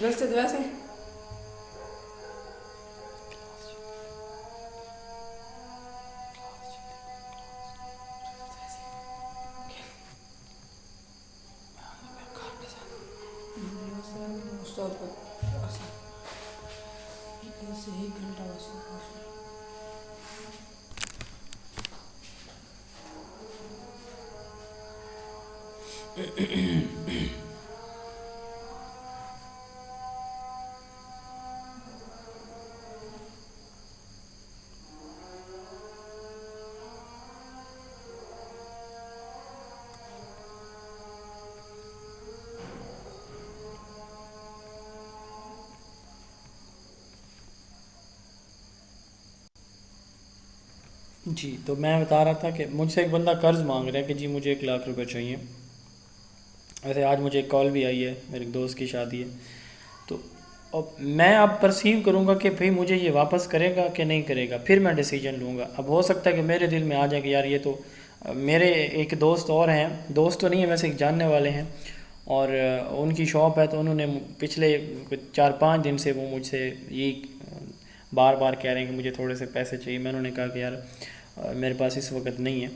جلسے ویسے جی. تو میں بتا رہا تھا کہ مجھ سے ایک بندہ قرض مانگ رہا ہے کہ جی مجھے 1 لاکھ روپے چاہیے. ویسے آج مجھے ایک کال بھی آئی ہے، میرے ایک دوست کی شادی ہے، تو اور میں اب پرسیو کروں گا کہ بھئی مجھے یہ واپس کرے گا کہ نہیں کرے گا، پھر میں ڈیسیجن لوں گا. اب ہو سکتا ہے کہ میرے دل میں آ جائے کہ یار یہ تو میرے ایک دوست اور ہیں، دوست تو نہیں ہیں ویسے، ایک جاننے والے ہیں، اور ان کی شاپ ہے، تو انہوں نے پچھلے 4-5 دن سے وہ مجھ سے یہی بار بار کہہ رہے ہیں کہ مجھے تھوڑے سے پیسے چاہیے. میں انہوں نے کہا کہ یار میرے پاس اس وقت نہیں ہے.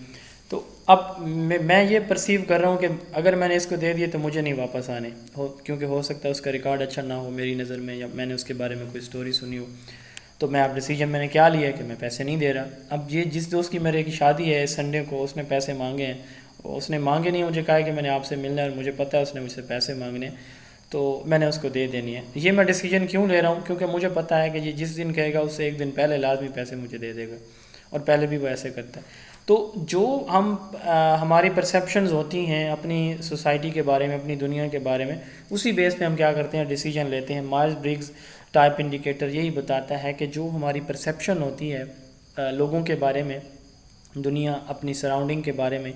تو اب میں یہ پرسیو کر رہا ہوں کہ اگر میں نے اس کو دے دیے تو مجھے نہیں واپس آنے کیونکہ ہو سکتا ہے اس کا ریکارڈ اچھا نہ ہو میری نظر میں، یا میں نے اس کے بارے میں کوئی سٹوری سنی ہو. تو میں اب ڈیسیجن میں نے کیا لیا ہے کہ میں پیسے نہیں دے رہا. اب یہ جس دوست کی میرے کی شادی ہے سنڈے کو، اس نے پیسے مانگے ہیں، اس نے مانگے نہیں، مجھے کہا ہے کہ میں نے آپ سے ملنا ہے اور مجھے پتہ ہے اس نے مجھ سے پیسے مانگنے ہیں، تو میں نے اس کو دے دینی ہے. یہ میں ڈیسیجن کیوں لے رہا ہوں؟ کیونکہ مجھے پتہ ہے کہ یہ جس دن کہے گا اس سے ایک دن پہلے لازمی پیسے مجھے دے دے گا، اور پہلے بھی وہ ایسے کرتا ہے. تو جو ہماری پرسیپشنز ہوتی ہیں اپنی سوسائٹی کے بارے میں، اپنی دنیا کے بارے میں، اسی بیس پہ ہم کیا کرتے ہیں، ڈیسیجن لیتے ہیں. مائرز برگز ٹائپ انڈیکیٹر یہی بتاتا ہے کہ جو ہماری پرسیپشن ہوتی ہے لوگوں کے بارے میں، دنیا اپنی سراؤنڈنگ کے بارے میں،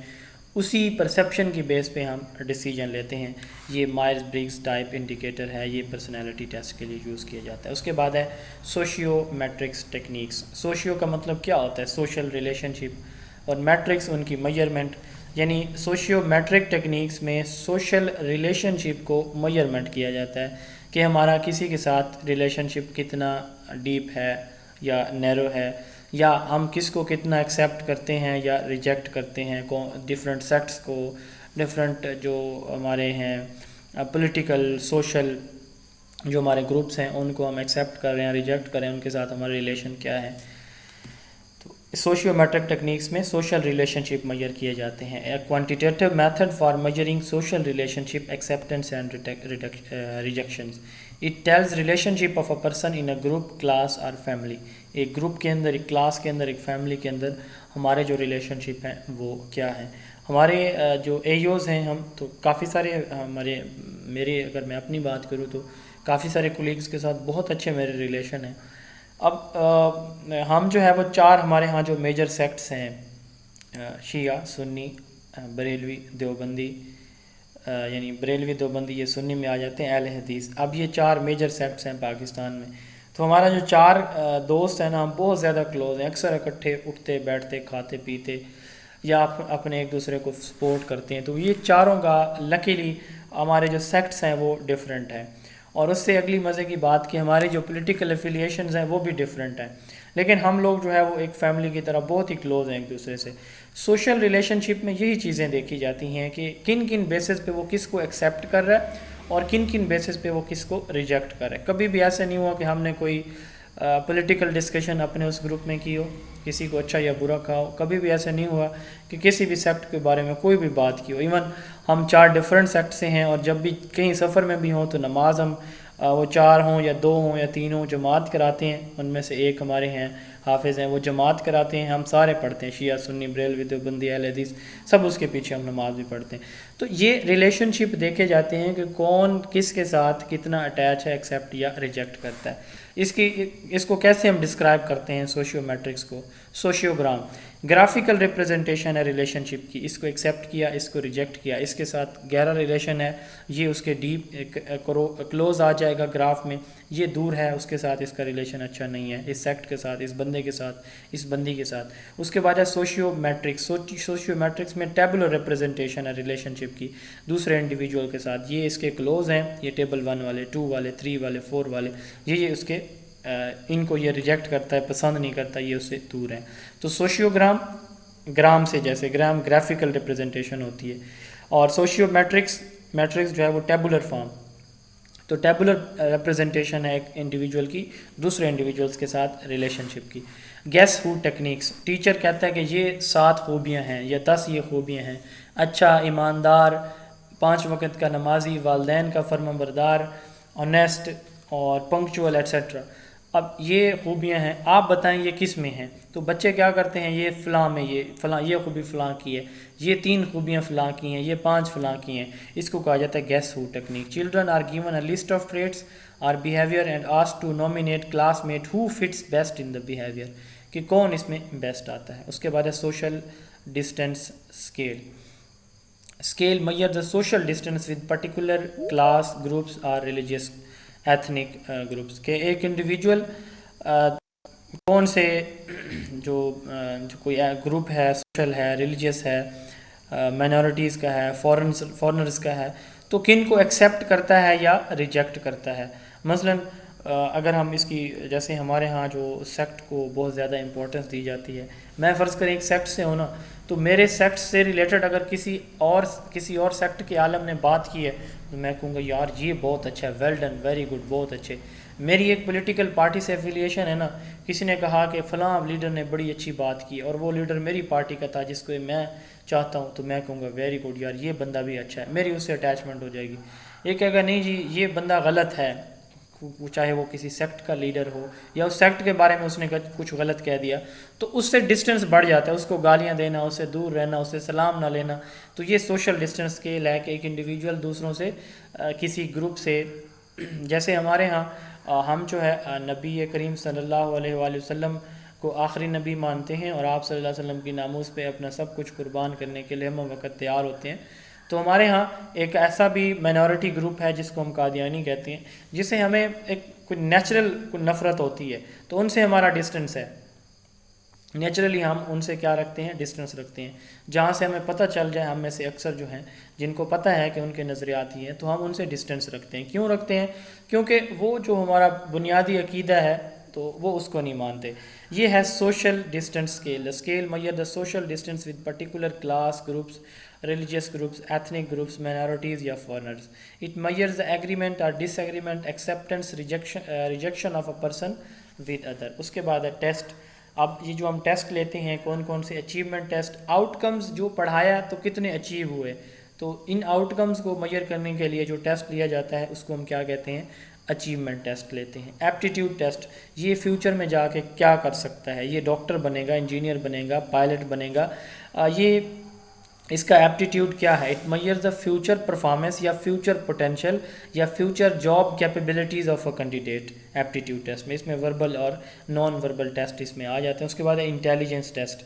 اسی پرسیپشن کی بیس پہ ہم ڈیسیجن لیتے ہیں. یہ مائرز برگز ٹائپ انڈیکیٹر ہے، یہ پرسنالٹی ٹیسٹ کے لیے یوز کیا جاتا ہے. اس کے بعد ہے سوشیو میٹرکس ٹیکنیکس. سوشیو کا مطلب کیا ہوتا ہے؟ سوشل ریلیشن شپ، اور میٹرکس ان کی میجرمنٹ. یعنی سوشیو میٹرک ٹیکنیکس میں سوشل ریلیشن شپ کو میجرمنٹ کیا جاتا ہے کہ ہمارا کسی کے ساتھ ریلیشن شپ کتنا ڈیپ ہے یا نیرو ہے، یا ہم کس کو کتنا ایکسیپٹ کرتے ہیں یا ریجیکٹ کرتے ہیں. ڈفرینٹ سیکٹس کو، ڈفرینٹ جو ہمارے ہیں پولیٹیکل سوشل جو ہمارے گروپس ہیں ان کو ہم ایکسیپٹ کر رہے ہیں، ریجیکٹ کر رہے ہیں، ان کے ساتھ ہمارا ریلیشن کیا ہے. سوشیو میٹرک ٹیکنیکس میں سوشل ریلیشن شپ میجر کیے جاتے ہیں. A quantitative method for measuring social relationship acceptance and rejections. It tells relationship of a person in a group, class اور فیملی. ایک group کے اندر، ایک class کے اندر، ایک فیملی کے اندر ہمارے جو ریلیشن شپ ہیں وہ کیا ہیں. ہمارے جو اے یوز ہیں، ہم تو کافی سارے میرے اگر میں اپنی بات کروں تو کافی سارے کولیگز کے ساتھ بہت اچھے میرے ریلیشن ہیں. اب ہم جو ہے وہ 4 ہمارے ہاں جو میجر سیکٹس ہیں، شیعہ، سنی، بریلوی، دیوبندی، یعنی بریلوی دیوبندی یہ سنی میں آ جاتے ہیں، اہل حدیث. اب یہ 4 میجر سیکٹس ہیں پاکستان میں. تو ہمارا جو 4 دوست ہیں نا، ہم بہت زیادہ کلوز ہیں، اکثر اکٹھے اٹھتے بیٹھتے کھاتے پیتے یا اپنے ایک دوسرے کو سپورٹ کرتے ہیں. تو یہ چاروں کا لکیلی ہمارے جو سیکٹس ہیں وہ ڈیفرنٹ ہیں. اور اس سے اگلی مزے کی بات کہ ہماری جو پولیٹیکل افیلیشنز ہیں وہ بھی ڈیفرنٹ ہیں، لیکن ہم لوگ جو ہے وہ ایک فیملی کی طرح بہت ہی کلوز ہیں ایک دوسرے سے. سوشل ریلیشن شپ میں یہی چیزیں دیکھی جاتی ہیں کہ کن کن بیسس پہ وہ کس کو ایکسیپٹ کر رہا ہے اور کن کن بیسس پہ وہ کس کو ریجیکٹ کر رہا ہے. کبھی بھی ایسا نہیں ہوا کہ ہم نے کوئی پولیٹیکل ڈسکشن اپنے اس گروپ میں کی ہو، کسی کو اچھا یا برا کہا ہو. کبھی بھی ایسا نہیں ہوا کہ کسی بھی سیکٹ کے بارے میں کوئی بھی بات کی ہو. ایون ہم 4 ڈفرینٹ سیکٹ سے ہیں، اور جب بھی کہیں سفر میں بھی ہوں تو نماز ہم وہ 4 ہوں یا 2 ہوں یا 3 ہوں جماعت کراتے ہیں. ان میں سے ایک ہمارے ہیں حافظ ہیں، وہ جماعت کراتے ہیں، ہم سارے پڑھتے ہیں، شیعہ، سنی، بریلوی، دیوبندی، اہل حدیث، سب اس کے پیچھے ہم نماز بھی پڑھتے ہیں. تو یہ ریلیشن شپ دیکھے جاتے ہیں کہ کون کس کے ساتھ کتنا اٹیچ ہے، ایکسیپٹ یا ریجیکٹ کرتا ہے. اس کو کیسے ہم ڈسکرائب کرتے ہیں سوشیو میٹرکس کو؟ سوشیوگرام گرافیکل ریپرزنٹیشن ہے ریلیشن شپ کی. اس کو ایکسیپٹ کیا، اس کو ریجیکٹ کیا، اس کے ساتھ گہرا ریلیشن ہے، یہ اس کے ڈیپ کلوز آ جائے گا گراف میں. یہ دور ہے، اس کے ساتھ اس کا ریلیشن اچھا نہیں ہے، اس سیکٹ کے ساتھ، اس بندے کے ساتھ، اس بندی کے ساتھ. اس کے بعد ہے سوشیو میٹرکس. سوشیو میٹرکس میں ٹیبلر ریپرزنٹیشن ہے ریلیشن شپ کی دوسرے انڈیویجول کے ساتھ. یہ اس کے کلوز ہیں، یہ ٹیبل 1 والے، 2 والے، 3 والے، 4 والے، یہ اس کے ان کو یہ ریجیکٹ کرتا ہے، پسند نہیں کرتا، یہ اس سے دور ہیں. تو سوشیوگرام گرام سے، جیسے گرام گرافیکل ریپرزنٹیشن ہوتی ہے، اور سوشیو میٹرکس جو ہے وہ ٹیبولر فارم. تو ٹیبولر ریپرزنٹیشن ہے ایک انڈیویجول کی دوسرے انڈیویجولس کے ساتھ ریلیشن شپ کی. گیس ہو ٹیکنیکس. ٹیچر کہتا ہے کہ یہ 7 خوبیاں ہیں یا 10 یہ خوبیاں ہیں: اچھا، ایماندار، 5 وقت کا نمازی، والدین کا فرمانبردار، آنیسٹ اور پنکچوئل ایٹسیٹرا. اب یہ خوبیاں ہیں، آپ بتائیں یہ کس میں ہیں؟ تو بچے کیا کرتے ہیں، یہ فلاں میں، یہ خوبی فلاں کی ہے، یہ 3 خوبیاں فلاں کی ہیں، یہ 5 فلاں کی ہیں. اس کو کہا جاتا ہے guess who technique. Children are given a list of traits اور behaviour and asked to nominate classmate who fits best in the behaviour, کہ کون اس میں بیسٹ آتا ہے. اس کے بعد ہے social distance scale. Scale measure the social distance with particular class, groups اور ریلیجیس ایتھنک گروپس کے ایک انڈیویجول کون سے جو کوئی گروپ ہے، سوشل ہے، ریلیجیس ہے، مائنورٹیز کا ہے، فورنرز کا ہے، تو کن کو ایکسیپٹ کرتا ہے یا ریجیکٹ کرتا ہے. مثلاً اگر ہم اس کی جیسے ہمارے ہاں جو سیکٹ کو بہت زیادہ امپورٹنس دی جاتی ہے، میں فرض کریں ایک سیکٹ سے ہوں نا، تو میرے سیکٹ سے ریلیٹڈ اگر کسی اور سیکٹ کے عالم نے بات کی ہے تو میں کہوں گا یار یہ بہت اچھا ہے، ویل ڈن، ویری گڈ، بہت اچھے. میری ایک پولیٹیکل پارٹی سے ایفیلیشن ہے نا، کسی نے کہا کہ فلاں لیڈر نے بڑی اچھی بات کی اور وہ لیڈر میری پارٹی کا تھا جس کو میں چاہتا ہوں، تو میں کہوں گا ویری گڈ یار یہ بندہ بھی اچھا ہے، میری اس سے اٹیچمنٹ ہو جائے گی. یہ کہے گا نہیں جی یہ بندہ غلط ہے، چاہے وہ کسی سیکٹ کا لیڈر ہو یا اس سیکٹ کے بارے میں اس نے کچھ غلط کہہ دیا، تو اس سے ڈسٹنس بڑھ جاتا ہے، اس کو گالیاں دینا، اس سے دور رہنا، اس سے سلام نہ لینا. تو یہ سوشل ڈسٹنس اسکیل ہے کہ ایک انڈیویجول دوسروں سے کسی گروپ سے، جیسے ہمارے ہاں ہم جو ہے نبی کریم صلی اللہ علیہ وآلہ وسلم کو آخری نبی مانتے ہیں اور آپ صلی اللہ علیہ وسلم کی ناموس پہ اپنا سب کچھ قربان کرنے کے لیے ہم وقت تیار ہوتے ہیں. تو ہمارے ہاں ایک ایسا بھی مائنورٹی گروپ ہے جس کو ہم قادیانی کہتے ہیں، جسے ہمیں ایک کوئی نیچرل کوئی نفرت ہوتی ہے، تو ان سے ہمارا ڈسٹنس ہے. نیچرلی ہم ان سے کیا رکھتے ہیں، ڈسٹنس رکھتے ہیں. جہاں سے ہمیں پتہ چل جائے، ہم میں سے اکثر جو ہیں جن کو پتہ ہے کہ ان کے نظریات ہی ہیں، تو ہم ان سے ڈسٹنس رکھتے ہیں. کیوں رکھتے ہیں؟ کیونکہ وہ جو ہمارا بنیادی عقیدہ ہے تو وہ اس کو نہیں مانتے. یہ ہے social distance scale. Scale measure the social distance with particular class groups, religious groups, ethnic groups, minorities یا foreigners. It measures the agreement or disagreement, acceptance, rejection of a person with other. اس کے بعد ہے test. اب یہ جو ہم test لیتے ہیں کون کون سے، اچیومنٹ ٹیسٹ، آؤٹ کمز جو پڑھایا تو کتنے اچیو ہوئے، تو ان آؤٹ کمز کو میئر کرنے کے لیے جو ٹیسٹ لیا جاتا ہے اس کو ہم کیا کہتے ہیں، اچیومنٹ ٹیسٹ لیتے ہیں. ایپٹیٹیوڈ ٹیسٹ، یہ فیوچر میں جا کے کیا کر سکتا ہے، یہ ڈاکٹر بنے گا، انجینئر بنے گا، پائلٹ بنے گا، یہ اس کا ایپٹیٹیوڈ کیا ہے. It measures the future performance یا فیوچر پوٹینشیل یا future job capabilities of a candidate. Aptitude test میں اس میں وربل اور نان وربل ٹیسٹ اس میں آ جاتے ہیں. اس کے بعد ہے انٹیلیجنس ٹیسٹ.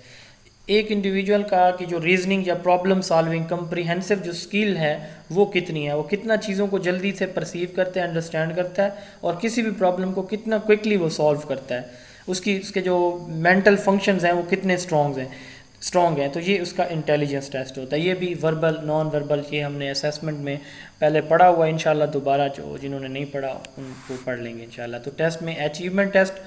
ایک انڈیویجول کا کہ جو ریزننگ یا پرابلم سالونگ کمپریہنسو جو اسکل ہے وہ کتنی ہے، وہ کتنا چیزوں کو جلدی سے پرسیو کرتا ہے، انڈرسٹینڈ کرتا ہے، اور کسی بھی پرابلم کو کتنا کوئکلی وہ سالو کرتا ہے. اس کے جو مینٹل فنکشنز ہیں وہ کتنے اسٹرانگ ہیں. تو یہ اس کا انٹیلیجنس ٹیسٹ ہوتا ہے. یہ بھی وربل، نان وربل، یہ ہم نے اسیسمنٹ میں پہلے پڑھا ہوا ہے. انشاءاللہ دوبارہ جنہوں نے نہیں پڑھا ان کو پڑھ لیں گے انشاءاللہ. تو ٹیسٹ میں اچیومنٹ ٹیسٹ،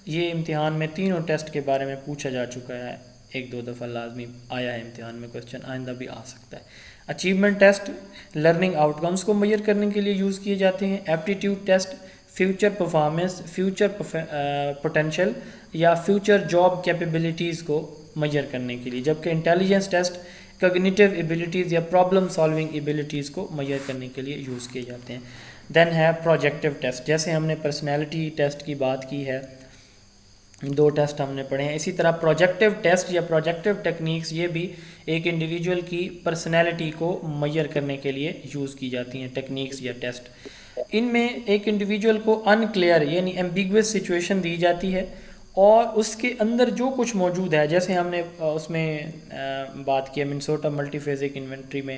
یہ امتحان میں تینوں ٹیسٹ کے بارے میں پوچھا جا چکا ہے، ایک دو دفعہ لازمی آیا ہے امتحان میں کوسچن، آئندہ بھی آ سکتا ہے. Achievement test learning out comes کو میئر کرنے کے لیے یوز کیے جاتے ہیں. Aptitude test future performance, future potential یا فیوچر جاب کیپیبلٹیز کو میئر کرنے کے لیے. جبکہ انٹیلیجنس ٹیسٹ کگنیٹیو ایبلٹیز یا پرابلم سالونگ ایبلٹیز کو میئر کرنے کے لیے یوز کیے جاتے ہیں. دین ہے پروجیکٹیو ٹیسٹ. جیسے ہم نے پرسنالٹی ٹیسٹ کی بات کی ہے، 2 ٹیسٹ ہم نے پڑھے ہیں، اسی طرح پروجیکٹیو ٹیسٹ یا پروجیکٹیو ٹیکنیکس یہ بھی ایک انڈیویجول کی پرسنالٹی کو میئر کرنے کے لیے یوز کی جاتی ہیں، ٹیکنیکس یا ٹیسٹ. ان میں ایک انڈیویجول کو انکلیئر یعنی ایمبیگوس سچویشن دی جاتی ہے اور اس کے اندر جو کچھ موجود ہے، جیسے ہم نے اس میں بات کی منیسوٹا ملٹی فیزک انوینٹری میں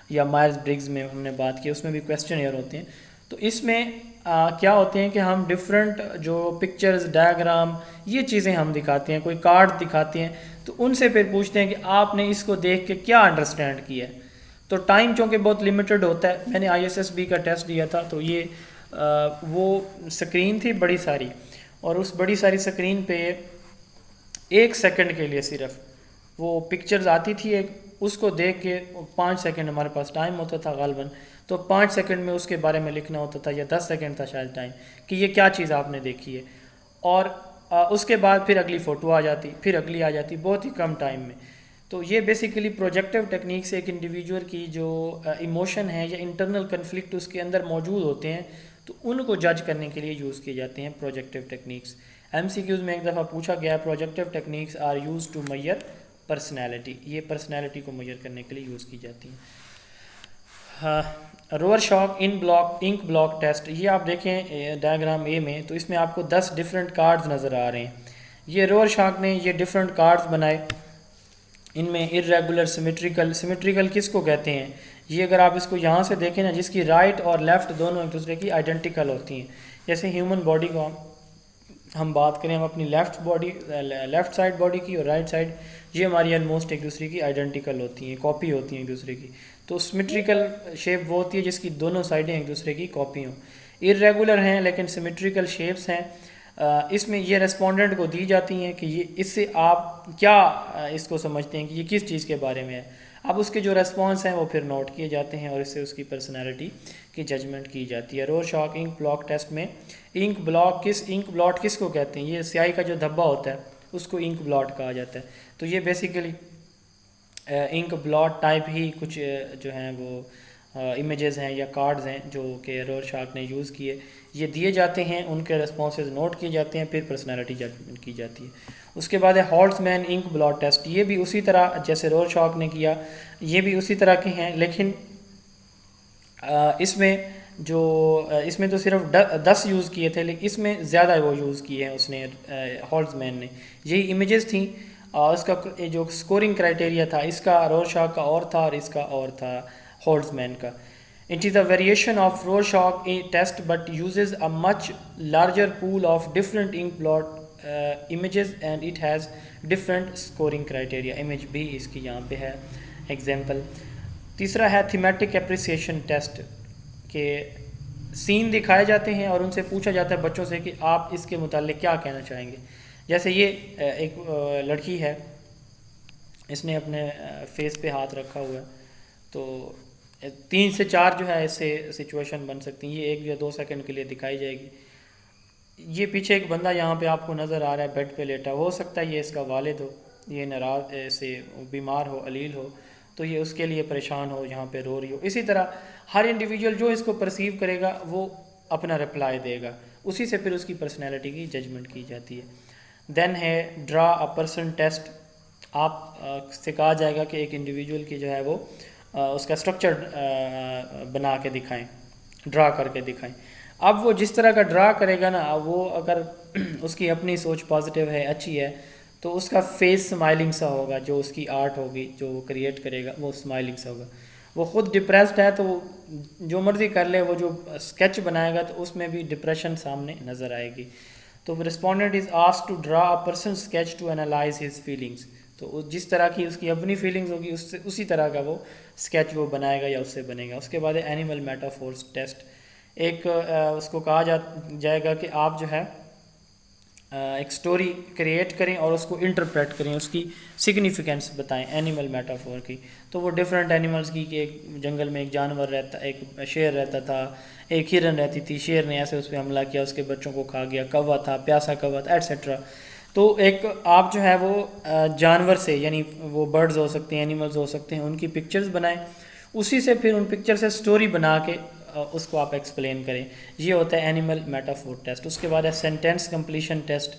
یا مائرز برگز میں ہم نے بات کی، اس میں بھی کویسچن ایئر ہوتے ہیں. تو اس میں کیا ہوتے ہیں کہ ہم ڈفرینٹ جو پکچرز، ڈائیگرام، یہ چیزیں ہم دکھاتے ہیں، کوئی کارڈ دکھاتے ہیں، تو ان سے پھر پوچھتے ہیں کہ آپ نے اس کو دیکھ کے کیا انڈرسٹینڈ کیا ہے. تو ٹائم چونکہ بہت لیمیٹڈ ہوتا ہے، میں نے ISSB کا ٹیسٹ دیا تھا، تو یہ وہ سکرین تھی بڑی ساری، اور اس بڑی ساری سکرین پہ 1 سیکنڈ کے لیے صرف وہ پکچرز آتی تھی ایک، اس کو دیکھ کے 5 سیکنڈ ہمارے پاس ٹائم ہوتا تھا غالباً، تو 5 سیکنڈ میں اس کے بارے میں لکھنا ہوتا تھا، یا 10 سیکنڈ تھا شاید ٹائم، کہ یہ کیا چیز آپ نے دیکھی ہے. اور اس کے بعد پھر اگلی فوٹو آ جاتی، پھر اگلی آ جاتی، بہت ہی کم ٹائم میں. تو یہ بیسیکلی پروجیکٹیو ٹیکنیک سے ایک انڈیویجول کی جو ایموشن ہے یا انٹرنل کنفلکٹ اس کے اندر موجود ہوتے ہیں، تو ان کو جج کرنے کے لیے یوز کیے جاتے ہیں پروجیکٹیو ٹیکنیکس. MCQs میں ایک دفعہ پوچھا گیا projective techniques are use to measure personality, یہ پرسنالٹی کو میئر کرنے کے لیے یوز کی جاتی ہیں. Rorschach inkblot test, یہ آپ دیکھیں ڈائیگرام اے میں، تو اس میں آپ کو 10 ڈفرینٹ کارڈز نظر آ رہے ہیں. یہ روور شاک نے یہ ڈفرینٹ کارڈز بنائے ان میں irregular سیمیٹریکل کس کو کہتے ہیں؟ یہ اگر آپ اس کو یہاں سے دیکھیں نا، جس کی رائٹ اور لیفٹ دونوں ایک دوسرے کی آئیڈینٹیکل ہوتی ہیں. جیسے ہیومن باڈی کو ہم بات کریں، ہم اپنی لیفٹ سائڈ باڈی کی اور رائٹ سائڈ، یہ ہماری آلموسٹ ایک دوسرے کی آئیڈینٹیکل ہوتی ہیں، کاپی ہوتی ہیں ایک دوسرے کی. تو سیمیٹریکل شیپ وہ ہوتی ہے جس کی دونوں سائڈیں ایک دوسرے کی کاپی ہوں. irregular ہیں لیکن سیمیٹریکل شیپس ہیں. اس میں یہ ریسپونڈنٹ کو دی جاتی ہیں کہ یہ اس سے آپ کیا اس کو سمجھتے ہیں کہ یہ کس چیز کے بارے میں ہے. اب اس کے جو ریسپانس ہیں وہ پھر نوٹ کیے جاتے ہیں اور اس سے اس کی پرسنالٹی کی ججمنٹ کی جاتی ہے. رورشاک انک بلاٹ ٹیسٹ میں انک بلاٹ کس کو کہتے ہیں؟ یہ سیاہی کا جو دھبا ہوتا ہے اس کو انک بلاٹ کہا جاتا ہے. تو یہ بیسیکلی انک بلاٹ ٹائپ ہی کچھ جو ہیں وہ امیجز ہیں یا کارڈز ہیں جو کہ رورشاک نے یوز کیے. یہ دیے جاتے ہیں، ان کے ریسپانسز نوٹ کیے جاتے ہیں، پھر پرسنالٹی ججمنٹ کی جاتی ہے. اس کے بعد ہے ہالٹزمین انک بلاٹ ٹیسٹ. یہ بھی اسی طرح جیسے رورشاک نے کیا، یہ بھی اسی طرح کے ہیں، لیکن اس میں تو صرف 10 یوز کیے تھے، لیکن اس میں زیادہ وہ یوز کیے ہیں اس نے ہالٹزمین نے. یہی امیجز تھیں. اس کا جو اسکورنگ کرائٹیریا تھا، اس کا رورشاک کا اور تھا اور اس کا اور تھا ہالٹزمین کا. It is a variation of Rorschach test but uses a much larger pool of different ink blot images and it has different scoring criteria. Image بھی اس کی یہاں پہ ہے ایگزامپل. تیسرا ہے thematic appreciation test کہ سین دکھائے جاتے ہیں اور ان سے پوچھا جاتا ہے بچوں سے کہ آپ اس کے متعلق کیا کہنا چاہیں گے. جیسے یہ ایک لڑکی ہے، اس نے اپنے فیس پہ ہاتھ رکھا ہوا ہے، تو 3 سے 4 جو ہے اس سے سچویشن بن سکتی ہیں. یہ 1 یا 2 سیکنڈ کے لیے دکھائی جائے گی. یہ پیچھے ایک بندہ یہاں پہ آپ کو نظر آ رہا ہے بیڈ پہ لیٹا، ہو سکتا ہے یہ اس کا والد ہو، یہ ناراض سے بیمار ہو، علیل ہو، تو یہ اس کے لیے پریشان ہو، یہاں پہ رو رہی ہو. اسی طرح ہر انڈیویجول جو اس کو پرسیو کرے گا وہ اپنا رپلائی دے گا، اسی سے پھر اس کی پرسنالٹی کی ججمنٹ کی جاتی ہے. دین ہے ڈرا اے پرسن ٹیسٹ. آپ سے کہا جائے گا کہ ایک انڈیویجول کی جو ہے وہ اس کا اسٹرکچر بنا کے دکھائیں، ڈرا کر کے دکھائیں. اب وہ جس طرح کا ڈرا کرے گا نا، وہ اگر اس کی اپنی سوچ پازیٹیو ہے، اچھی ہے، تو اس کا فیس سمائلنگ سا ہوگا. جو اس کی آرٹ ہوگی جو وہ کریٹ کرے گا وہ سمائلنگ سا ہوگا. وہ خود ڈپریسڈ ہے تو جو مرضی کر لے، وہ جو اسکیچ بنائے گا تو اس میں بھی ڈپریشن سامنے نظر آئے گی. تو respondent is asked to draw a person sketch to analyse his feelings. تو جس طرح کی اس کی اپنی فیلنگز ہوگی اسی طرح کا وہ اسکیچ وہ بنائے گا یا اس سے بنے گا. اس کے بعد اینیمل میٹافورس ٹیسٹ. ایک اس کو کہا جائے گا کہ آپ جو ہے ایک سٹوری کریٹ کریں اور اس کو انٹرپریٹ کریں، اس کی سگنیفیکینس بتائیں اینیمل میٹافور کی. تو وہ ڈفرینٹ اینیملز کی، کہ ایک جنگل میں ایک جانور رہتا، ایک شیر رہتا تھا، ایک ہرن رہتی تھی، شیر نے ایسے اس پہ حملہ کیا، اس کے بچوں کو کھا گیا، کوا تھا، پیاسا کوا تھا، ایٹسیٹرا. تو ایک آپ جو ہے وہ جانور سے، یعنی وہ برڈز ہو سکتے ہیں، اینیملز ہو سکتے ہیں، ان کی پکچرز بنائیں، اسی سے پھر ان پکچر سے سٹوری بنا کے اس کو آپ ایکسپلین کریں. یہ ہوتا ہے اینیمل میٹافور ٹیسٹ. اس کے بعد ہے سینٹینس کمپلیشن ٹیسٹ.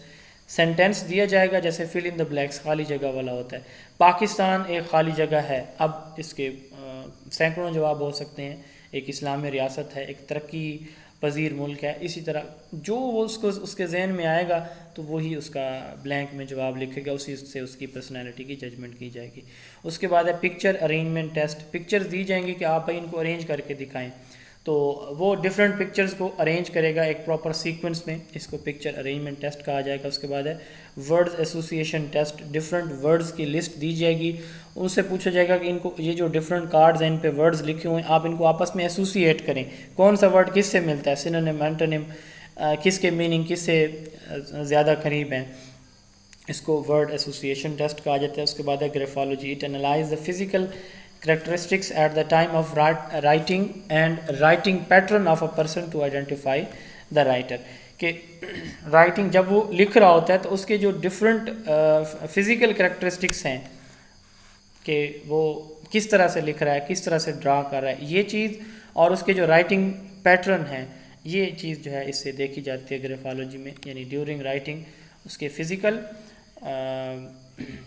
سینٹینس دیا جائے گا جیسے فل ان دا بلیکس، خالی جگہ والا ہوتا ہے. پاکستان ایک خالی جگہ ہے. اب اس کے سینکڑوں جواب ہو سکتے ہیں. ایک اسلامی ریاست ہے، ایک ترقی پذیر ملک ہے. اسی طرح جو وہ اس کے ذہن میں آئے گا تو وہی اس کا بلینک میں جواب لکھے گا، اسی سے اس کی پرسنالٹی کی ججمنٹ کی جائے گی. اس کے بعد ہے پکچر ارینجمنٹ ٹیسٹ. پکچرز دی جائیں گی کہ آپ ان کو ارینج کر کے دکھائیں. تو وہ ڈفرینٹ پکچرز کو ارینج کرے گا ایک پراپر سیکوینس میں. اس کو پکچر ارینجمنٹ ٹیسٹ کہا جائے گا. اس کے بعد ہے words association test. Different words کی لسٹ دی جائے گی، ان سے پوچھا جائے گا کہ ان کو یہ جو ڈفرینٹ کارڈز ہیں ان پہ ورڈز لکھے ہوئے ہیں، آپ ان کو آپس میں ایسوسیٹ کریں. کون سا ورڈ کس سے ملتا ہے، سینونیم، اینٹونیم، کس کے میننگ کس سے زیادہ قریب ہیں. اس کو ورڈ ایسوسیشن ٹیسٹ کہا جاتا ہے. اس کے بعد ہے graphology. It analyse the physical characteristics at the time of writing and writing pattern of a person to identify the writer. کہ رائٹنگ جب وہ لکھ رہا ہوتا ہے تو اس کے جو ڈفرینٹ فزیکل کریکٹرسٹکس ہیں کہ وہ کس طرح سے لکھ رہا ہے، کس طرح سے ڈرا کر رہا ہے، یہ چیز، اور اس کے جو رائٹنگ پیٹرن ہیں، یہ چیز جو ہے اس سے دیکھی جاتی ہے گریفالوجی میں. یعنی ڈیورنگ رائٹنگ اس کے فزیکل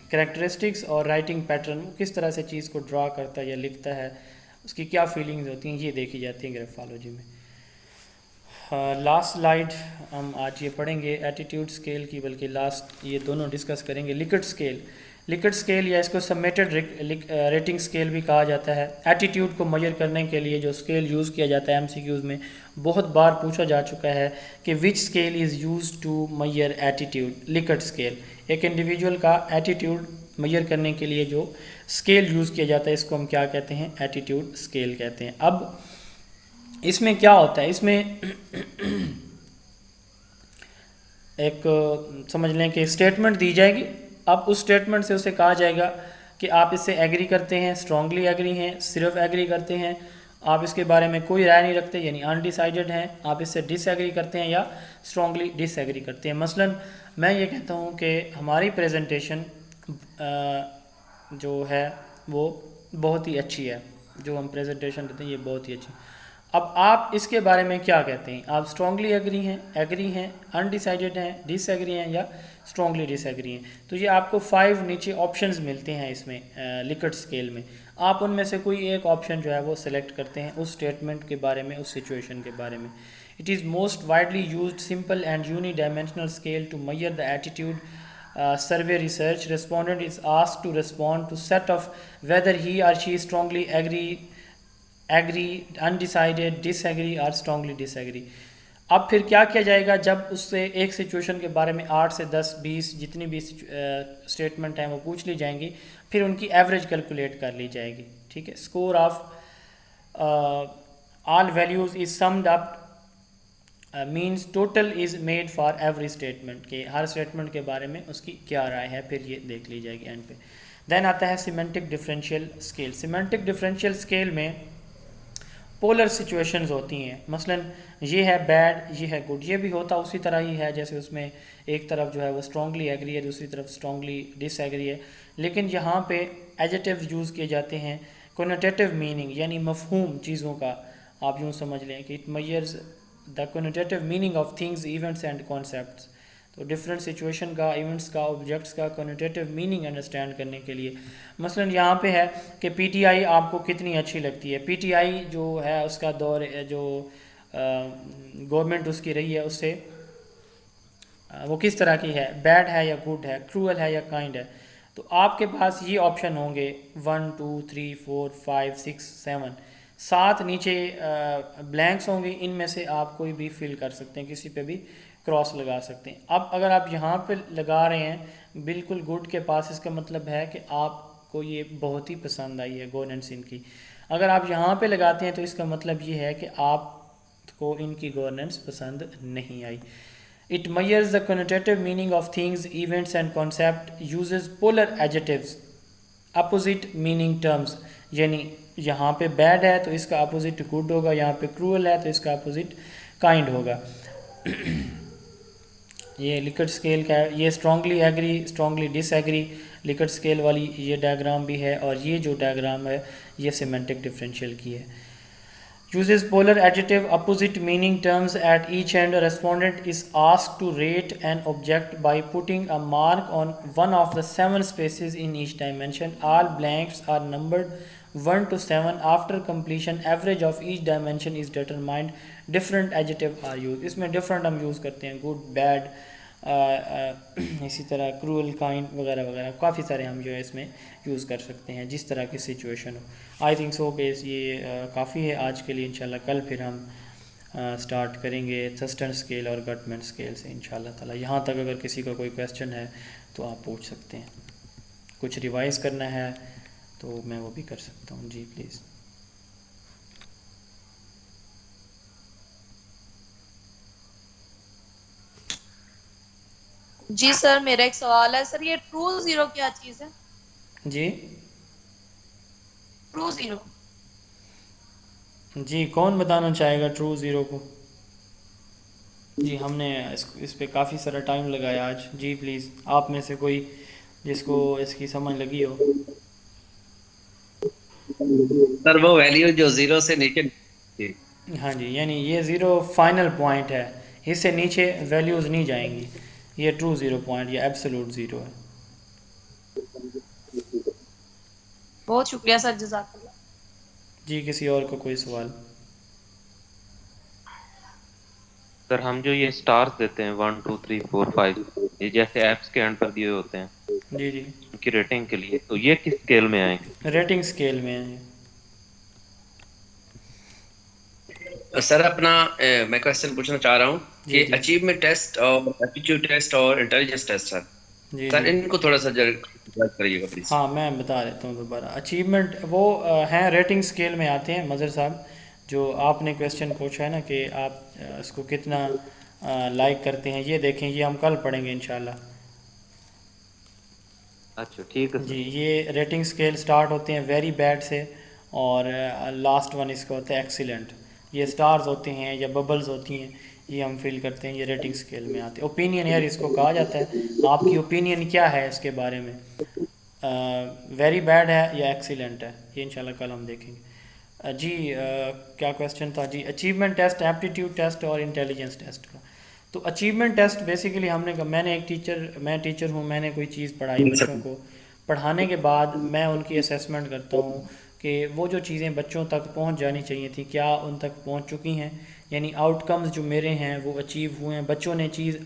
کریکٹرسٹکس اور رائٹنگ پیٹرن، کس طرح سے چیز کو ڈرا کرتا ہے یا لکھتا ہے، اس کی کیا فیلنگز ہوتی ہیں، یہ دیکھی جاتی ہیں گریفالوجی میں. لاسٹ سلائیڈ ہم آج یہ پڑھیں گے ایٹیٹیوڈ اسکیل کی، بلکہ لاسٹ یہ دونوں ڈسکس کریں گے. لکٹ اسکیل. لکٹ اسکیل یا اس کو سمیٹڈ ریٹنگ اسکیل بھی کہا جاتا ہے. ایٹیٹیوڈ کو میجر کرنے کے لیے جو اسکیل یوز کیا جاتا ہے MCQs میں بہت بار پوچھا جا چکا ہے کہ which scale is use to measure attitude. Likert scale ایک انڈیویجول کا ایٹیٹیوڈ میجر کرنے کے لیے جو اسکیل یوز کیا جاتا ہے اس کو ہم کیا کہتے ہیں؟ ایٹیٹیوڈ اسکیل کہتے ہیں. اب اس میں کیا ہوتا ہے؟ اس میں ایک سمجھ لیں کہ اسٹیٹمنٹ دی جائے گی. اب اس اسٹیٹمنٹ سے اسے کہا جائے گا کہ آپ اس سے ایگری کرتے ہیں، اسٹرانگلی ایگری ہیں، صرف ایگری کرتے ہیں، آپ اس کے بارے میں کوئی رائے نہیں رکھتے یعنی انڈیسائیڈڈ ہیں، آپ اس سے ڈس ایگری کرتے ہیں یا اسٹرانگلی ڈس ایگری کرتے ہیں. مثلا میں یہ کہتا ہوں کہ ہماری پریزنٹیشن جو ہے وہ بہت ہی اچھی ہے، جو ہم پریزنٹیشن دیتے ہیں یہ بہت ہی اچھی. اب آپ اس کے بارے میں کیا کہتے ہیں؟ آپ اسٹرانگلی ایگری ہیں، انڈیسائیڈڈ ہیں، ڈس ایگری ہیں یا اسٹرانگلی ڈس ایگری ہیں. تو یہ آپ کو 5 نیچے آپشنز ملتے ہیں اس میں لکٹ اسکیل میں. آپ ان میں سے کوئی ایک آپشن جو ہے وہ سلیکٹ کرتے ہیں اس اسٹیٹمنٹ کے بارے میں، اس سچویشن کے بارے میں. It is most widely used simple and unidimensional scale to measure the attitude. Survey research respondent is asked to respond to set of whether he or she strongly agree, undecided, disagree or strongly disagree. اب پھر کیا کیا جائے گا؟ جب اس سے ایک situation کے بارے میں 8 سے 10 20 جتنی بھی اسٹیٹمنٹ ہیں وہ پوچھ لی جائیں گی، پھر ان کی ایوریج کیلکولیٹ کر لی جائے گی. ٹھیک ہے. Score of all values is summed up means total is made for every statement, کہ ہر اسٹیٹمنٹ کے بارے میں اس کی کیا رائے ہے، پھر یہ دیکھ لی جائے گی اینڈ پہ. دین آتا ہے semantic differential scale. Semantic differential scale میں پولر سچویشنز ہوتی ہیں. مثلا یہ ہے بیڈ، یہ ہے گڈ. یہ بھی ہوتا اسی طرح ہی ہے جیسے اس میں ایک طرف جو ہے وہ اسٹرانگلی ایگری ہے، دوسری طرف اسٹرانگلی ڈس ایگری ہے. لیکن یہاں پہ ایڈجیکٹیوز یوز کیے جاتے ہیں کنوٹیٹیو میننگ یعنی مفہوم چیزوں کا. آپ یوں سمجھ لیں کہ it measures the connotative meaning of things, events and concepts. تو ڈفرینٹ سچویشن کا، ایونٹس کا، آبجیکٹس کا کنوٹیٹیو میننگ انڈرسٹینڈ کرنے کے لیے. مثلا یہاں پہ ہے کہ پی ٹی آئی آپ کو کتنی اچھی لگتی ہے. پی ٹی آئی جو ہے اس کا دور جو گورنمنٹ اس کی رہی ہے اس سے وہ کس طرح کی ہے، بیڈ ہے یا گڈ ہے، کروئل ہے یا کائنڈ ہے. تو آپ کے پاس یہ آپشن ہوں گے 1 2 3 4 5 6 7 7 نیچے بلینکس ہوں گے. ان میں سے آپ کوئی بھی فل کر سکتے ہیں، کسی پہ بھی کراس لگا سکتے ہیں. اب اگر آپ یہاں پہ لگا رہے ہیں بالکل گڈ کے پاس، اس کا مطلب ہے کہ آپ کو یہ بہت ہی پسند آئی ہے گورننس ان کی. اگر آپ یہاں پہ لگاتے ہیں تو اس کا مطلب یہ ہے کہ آپ کو ان کی گورننس پسند نہیں آئی. It measures the connotative meaning of things, events and concept, uses polar adjectives, opposite meaning terms. یعنی یہاں پہ بیڈ ہے تو اس کا اپوزٹ گڈ ہوگا، یہاں پہ کروئل ہے تو اس کا اپوزٹ کائنڈ ہوگا. یہ لکٹ اسکیل کا ہے. یہ اسٹرانگلی ایگری، اسٹرانگلی ڈس ایگری لکٹ اسکیل والی یہ ڈائیگرام بھی ہے، اور یہ جو ڈائیگرام ہے یہ سیمینٹک ڈفرینشیل کی ہے. Uses polar adjective opposite meaning terms at each end. A respondent is asked to rate an object by putting a mark on one of the 7 spaces in each dimension. All blanks are numbered 1 to 7. After completion, average of each dimension is determined. Different adjectives are used. اس میں different ہم use کرتے ہیں، good, bad, اسی طرح cruel, kind وغیرہ وغیرہ کافی سارے ہم جو ہے اس میں یوز کر سکتے ہیں جس طرح کی situation who. I think so کہ یہ کافی ہے آج کے لیے. انشاءاللہ کل پھر ہم سٹارٹ کریں گے تھرسٹن اسکیل اور گٹمنٹ اسکیل سے انشاءاللہ تعالی. یہاں تک اگر کسی کا کوئی کویسچن ہے تو آپ پوچھ سکتے ہیں. کچھ ریوائز کرنا ہے تو میں وہ بھی کر سکتا ہوں. جی پلیز. جی سر میرا ایک سوال ہے سر، یہ ٹرو زیرو کیا چیز ہے؟ جی ٹرو زیرو. جی کون بتانا چاہے گا ٹرو زیرو کو؟ جی ہم نے اس پہ کافی سارا ٹائم لگایا آج. جی پلیز آپ میں سے کوئی جس کو اس کی سمجھ لگی ہو. سر وہ ویلیو جو زیرو سے نیچے. ہاں جی، یعنی یہ زیرو فائنل پوائنٹ ہے، اس سے نیچے ویلیوز نہیں جائیں گی. یہ ٹرو زیرو پوائنٹ یا ایبسولوٹ زیرو ہے. بہت شکریہ سر، جزاک اللہ. جی کسی اور کو کوئی سوال؟ سر ہم جو یہ سٹارز دیتے ہیں 1 2 3 4 5 یہ جیسے ایپس کے اینڈ پر دیے ہوتے ہیں. جی جی ان کی ریٹنگ کے لیے، تو یہ کس اسکیل میں آئیں گے؟ ریٹنگ اسکیل میں ہیں. سر اپنا میں کوشچن پوچھنا چاہ رہا ہوں جی کہ جی اچیومنٹ ٹیسٹ اور ایپٹیٹیوڈ ٹیسٹ اور انٹیلیجنس ٹیسٹ جی سر جی ان کو تھوڑا سا کریے گا پلیز. ہاں میں بتا دیتا ہوں دوبارہ. اچیومنٹ وہ ہیں ریٹنگ اسکیل میں آتے ہیں مظہر صاحب. جو آپ نے کویسچن پوچھا ہے نا کہ آپ اس کو کتنا لائک کرتے ہیں، یہ دیکھیں یہ ہم کل پڑھیں گے انشاءاللہ. اچھا ٹھیک ہے جی سر. یہ ریٹنگ اسکیل سٹارٹ ہوتے ہیں ویری بیڈ سے، اور لاسٹ ون اس کا ہوتا ہے ایکسیلنٹ. یہ سٹارز ہوتے ہیں یا ببلز ہوتی ہیں، یہ ہم فل کرتے ہیں، یہ ریٹنگ اسکیل میں آتے ہیں. اوپینین ایئر اس کو کہا جاتا ہے. آپ کی اوپینین کیا ہے اس کے بارے میں، ویری بیڈ ہے یا ایکسیلنٹ ہے، یہ انشاءاللہ کل ہم دیکھیں گے. جی کیا کویسچن تھا جی؟ اچیومنٹ ٹیسٹ، ایپٹیٹیوڈ ٹیسٹ اور انٹیلیجنس ٹیسٹ کا. تو اچیومنٹ ٹیسٹ بیسیکلی ہم نے کہا، میں ٹیچر ہوں، میں نے کوئی چیز پڑھائی بچوں کو، پڑھانے کے بعد میں ان کی اسیسمنٹ کرتا ہوں کہ وہ جو چیزیں بچوں تک پہنچ جانی چاہیے تھی کیا ان تک پہنچ چکی ہیں، یعنی آؤٹ کمز جو میرے ہیں وہ اچیو ہوئے ہیں، بچوں نے چیز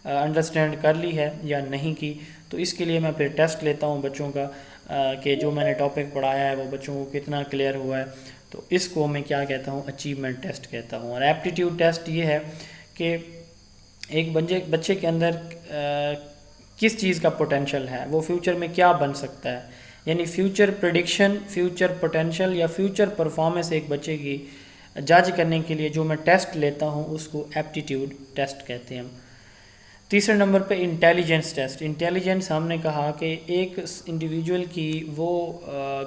انڈرسٹینڈ کر لی ہے یا نہیں کی. تو اس کے لیے میں پھر ٹیسٹ لیتا ہوں بچوں کا کہ جو میں نے ٹاپک پڑھایا ہے وہ بچوں کو کتنا کلیئر ہوا ہے. تو اس کو میں کیا کہتا ہوں، اچیومنٹ ٹیسٹ کہتا ہوں. اور ایپٹیٹیوڈ ٹیسٹ یہ ہے کہ ایک بچے کے اندر کس چیز کا پوٹینشیل ہے، وہ فیوچر میں کیا بن سکتا ہے، یعنی فیوچر پریڈکشن، فیوچر پوٹینشیل یا فیوچر پرفارمنس ایک بچے کی جج کرنے کے لیے جو میں ٹیسٹ لیتا ہوں اس کو ایپٹیٹیوڈ ٹیسٹ کہتے ہیں ہم. تیسرے نمبر پہ انٹیلیجنس ٹیسٹ. انٹیلیجنس ہم نے کہا کہ ایک انڈیویجول کی وہ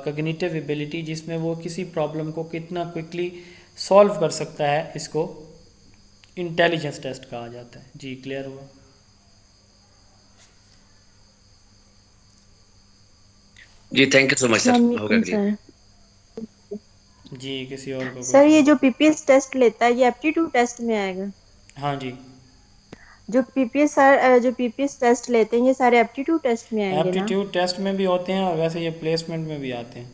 کگنیٹیو ایبلٹی جس میں وہ کسی پرابلم کو کتنا کوئکلی سولو کر سکتا ہے، اس کو انٹیلیجنس ٹیسٹ کہا جاتا ہے. جی کلیئر ہوا؟ جی تھینک یو سو مچ سر، ہو گیا کلیئر. جی کسی اور کو سر یہ کوئی؟ جو پی پی ایس ٹیسٹ لیتا ہے یہ ایپٹیٹیوڈ ٹیسٹ میں آئے گا؟ ہاں جی جو پی پی ایس ٹیسٹ لیتے ہیں یہ سارے ایپٹیٹیوڈ ٹیسٹ میں آئیں گے نا؟ ایپٹیٹیوڈ ٹیسٹ میں بھی ہوتے ہیں اور ویسے یہ پلیسمنٹ میں بھی آتے ہیں.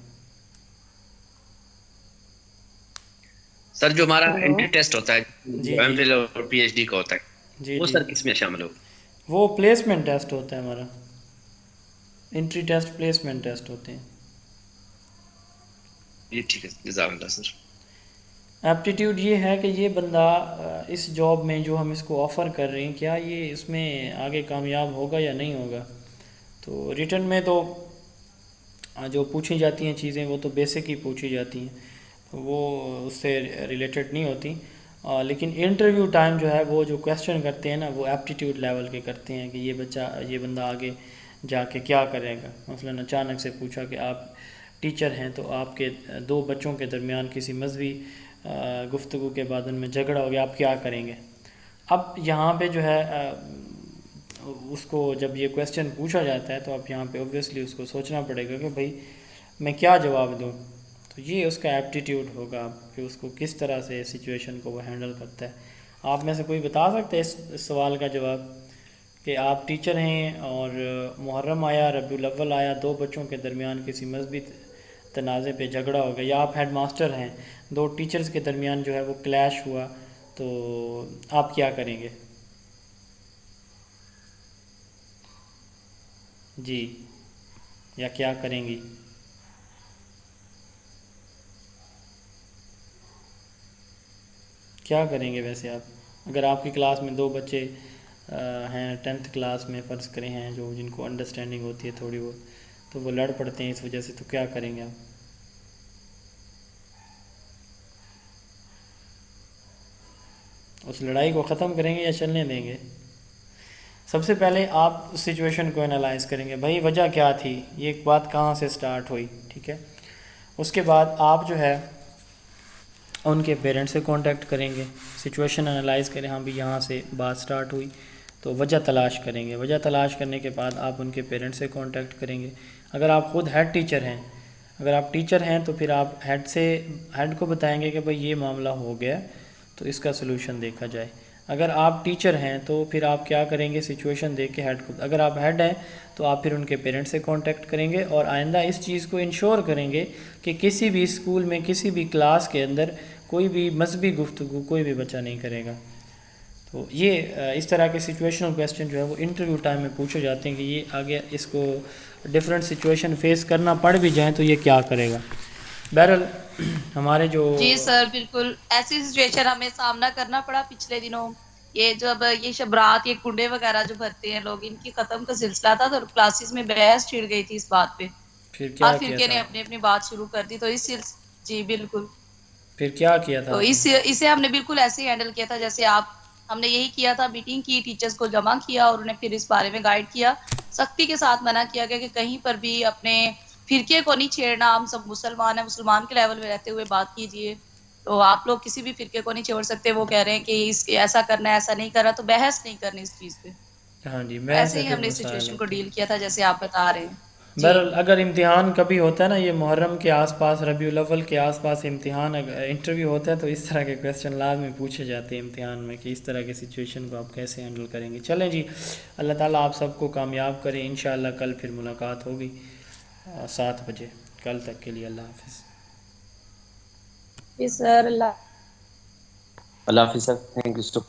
سر جو ہمارا ہیلو انٹری ٹیسٹ ہوتا ہے جی جو ایم جی فل اور پی ایچ ڈی کا ہوتا ہے جی وہ جی سر کس میں شامل ہوگا؟ وہ پلیسمنٹ ٹیسٹ ہوتا ہے ہمارا. انٹری ٹیسٹ پلیسمنٹ ٹیسٹ ہوتے ہیں. جی ٹھیک ہے، جزاک اللہ سر. ایپٹیٹیوڈ یہ ہے کہ یہ بندہ اس جاب میں جو ہم اس کو آفر کر رہے ہیں کیا یہ اس میں آگے کامیاب ہوگا یا نہیں ہوگا. تو ریٹن میں تو جو پوچھی جاتی ہیں چیزیں وہ تو بیسک ہی پوچھی جاتی ہیں، وہ اس سے ریلیٹڈ نہیں ہوتی. لیکن انٹرویو ٹائم جو ہے وہ جو کویسچن کرتے ہیں نا وہ ایپٹیٹیوڈ لیول کے کرتے ہیں کہ یہ بندہ آگے جا کے کیا کرے گا. مثلاً اچانک سے پوچھا کہ آپ ٹیچر ہیں تو آپ کے دو بچوں کے درمیان کسی مذہبی گفتگو کے بعد ان میں جھگڑا ہو گیا، آپ کیا کریں گے. اب یہاں پہ جو ہے اس کو جب یہ کویسچن پوچھا جاتا ہے تو اب یہاں پہ اوبویسلی اس کو سوچنا پڑے گا کہ بھائی میں کیا جواب دوں. تو یہ اس کا ایپٹیٹیوڈ ہوگا کہ اس کو کس طرح سے سچویشن کو وہ ہینڈل کرتا ہے. آپ میں سے کوئی بتا سکتے ہیں اس سوال کا جواب کہ آپ ٹیچر ہیں اور محرم آیا، ربیع الاول آیا، دو بچوں کے درمیان کسی مذہبی تنازع پہ جھگڑا ہو گیا، یا آپ ہیڈ ماسٹر ہیں، دو ٹیچرز کے درمیان جو ہے وہ کلیش ہوا، تو آپ کیا کریں گے؟ جی یا کیا کریں گی؟ کیا کریں گے ویسے آپ اگر آپ کی کلاس میں دو بچے ہیں 10th کلاس میں فرض کریں ہیں جن کو انڈرسٹینڈنگ ہوتی ہے تھوڑی بہت، تو وہ لڑ پڑتے ہیں اس وجہ سے، تو کیا کریں گے آپ؟ اس لڑائی کو ختم کریں گے یا چلنے دیں گے؟ سب سے پہلے آپ اس سچویشن کو انالائز کریں گے، بھائی وجہ کیا تھی، یہ بات کہاں سے سٹارٹ ہوئی، ٹھیک ہے. اس کے بعد آپ جو ہے ان کے پیرنٹ سے کانٹیکٹ کریں گے، سچویشن انالائز کریں، ہاں بھی یہاں سے بات سٹارٹ ہوئی، تو وجہ تلاش کریں گے. وجہ تلاش کرنے کے بعد آپ ان کے پیرنٹ سے کانٹیکٹ کریں گے. اگر آپ خود ہیڈ ٹیچر ہیں، اگر آپ ٹیچر ہیں تو پھر آپ ہیڈ کو بتائیں گے کہ بھائی یہ معاملہ ہو گیا تو اس کا سلوشن دیکھا جائے. اگر آپ ٹیچر ہیں تو پھر آپ کیا کریں گے، سچویشن دیکھ کے ہیڈ کو، اگر آپ ہیڈ ہیں تو آپ پھر ان کے پیرنٹ سے کانٹیکٹ کریں گے اور آئندہ اس چیز کو انشور کریں گے کہ کسی بھی اسکول میں کسی بھی کلاس کے اندر کوئی بھی مذہبی گفتگو کوئی بھی بچہ نہیں کرے گا. تو یہ اس طرح کے سچویشنل کویسچن جو ہے وہ انٹرویو ٹائم میں پوچھے جاتے ہیں کہ یہ آگے اس کو ڈفرینٹ سچویشن فیس کرنا پڑ بھی جائیں تو یہ کیا کرے گا. بہرحال ہمارے جو جی سر بالکل ایسی سچویشن ہمیں سامنا کرنا پڑا پچھلے دنوں. یہ جب یہ شبرات یہ کنڈے وغیرہ جو بھرتے ہیں لوگ ان کی ختم کا سلسلہ تھا تو کلاسز میں بحث چھڑ گئی تھی اس بات پہ. پھر کیا ہر کیا فرقے تھا نے اپنی اپنی بات شروع کر دی. تو اس جی بالکل پھر کیا کیا تھا تو آپ نے؟ اسے ہم نے بالکل ایسے ہی ہینڈل کیا تھا جیسے ہم نے یہی کیا تھا. میٹنگ کی ٹیچرز کو جمع کیا اور انہیں پھر اس بارے میں گائیڈ کیا. سختی کے ساتھ منع کیا گیا کہ کہیں پر بھی اپنے فرقے کو نہیں چھیڑنا. ہم سب مسلمان ہیں, مسلمان کے لیول میں رہتے ہوئے بات کیجیے. تو آپ لوگ کسی بھی فرقے کو نہیں چھوڑ سکتے. وہ کہہ رہے ہیں کہ ایسا کرنا ہے ایسا نہیں کرنا, تو بحث نہیں کرنی اس چیز پہ. ہاں جی میں ایسے ایسے ہی پھر ہم نے اس مسائل سچویشن کو ہوتے ہیں. ڈیل کیا تھا جیسے آپ بتا رہے ہیں. بہرحال اگر امتحان کبھی ہوتا ہے نا, یہ محرم کے آس پاس ربیع الاول کے آس پاس امتحان انٹرویو ہوتا ہے تو اس طرح کے کویسچن لازمی پوچھے جاتے ہیں امتحان میں کہ اس طرح کے سچویشن کو آپ کیسے ہینڈل کریں گے. چلیں جی, اللہ تعالیٰ آپ سب کو کامیاب کرے. انشاءاللہ کل پھر ملاقات ہوگی 7 بجے. کل تک کے لیے اللہ حافظ. جی سر اللہ اللہ حافظ سر, تھینک یو سو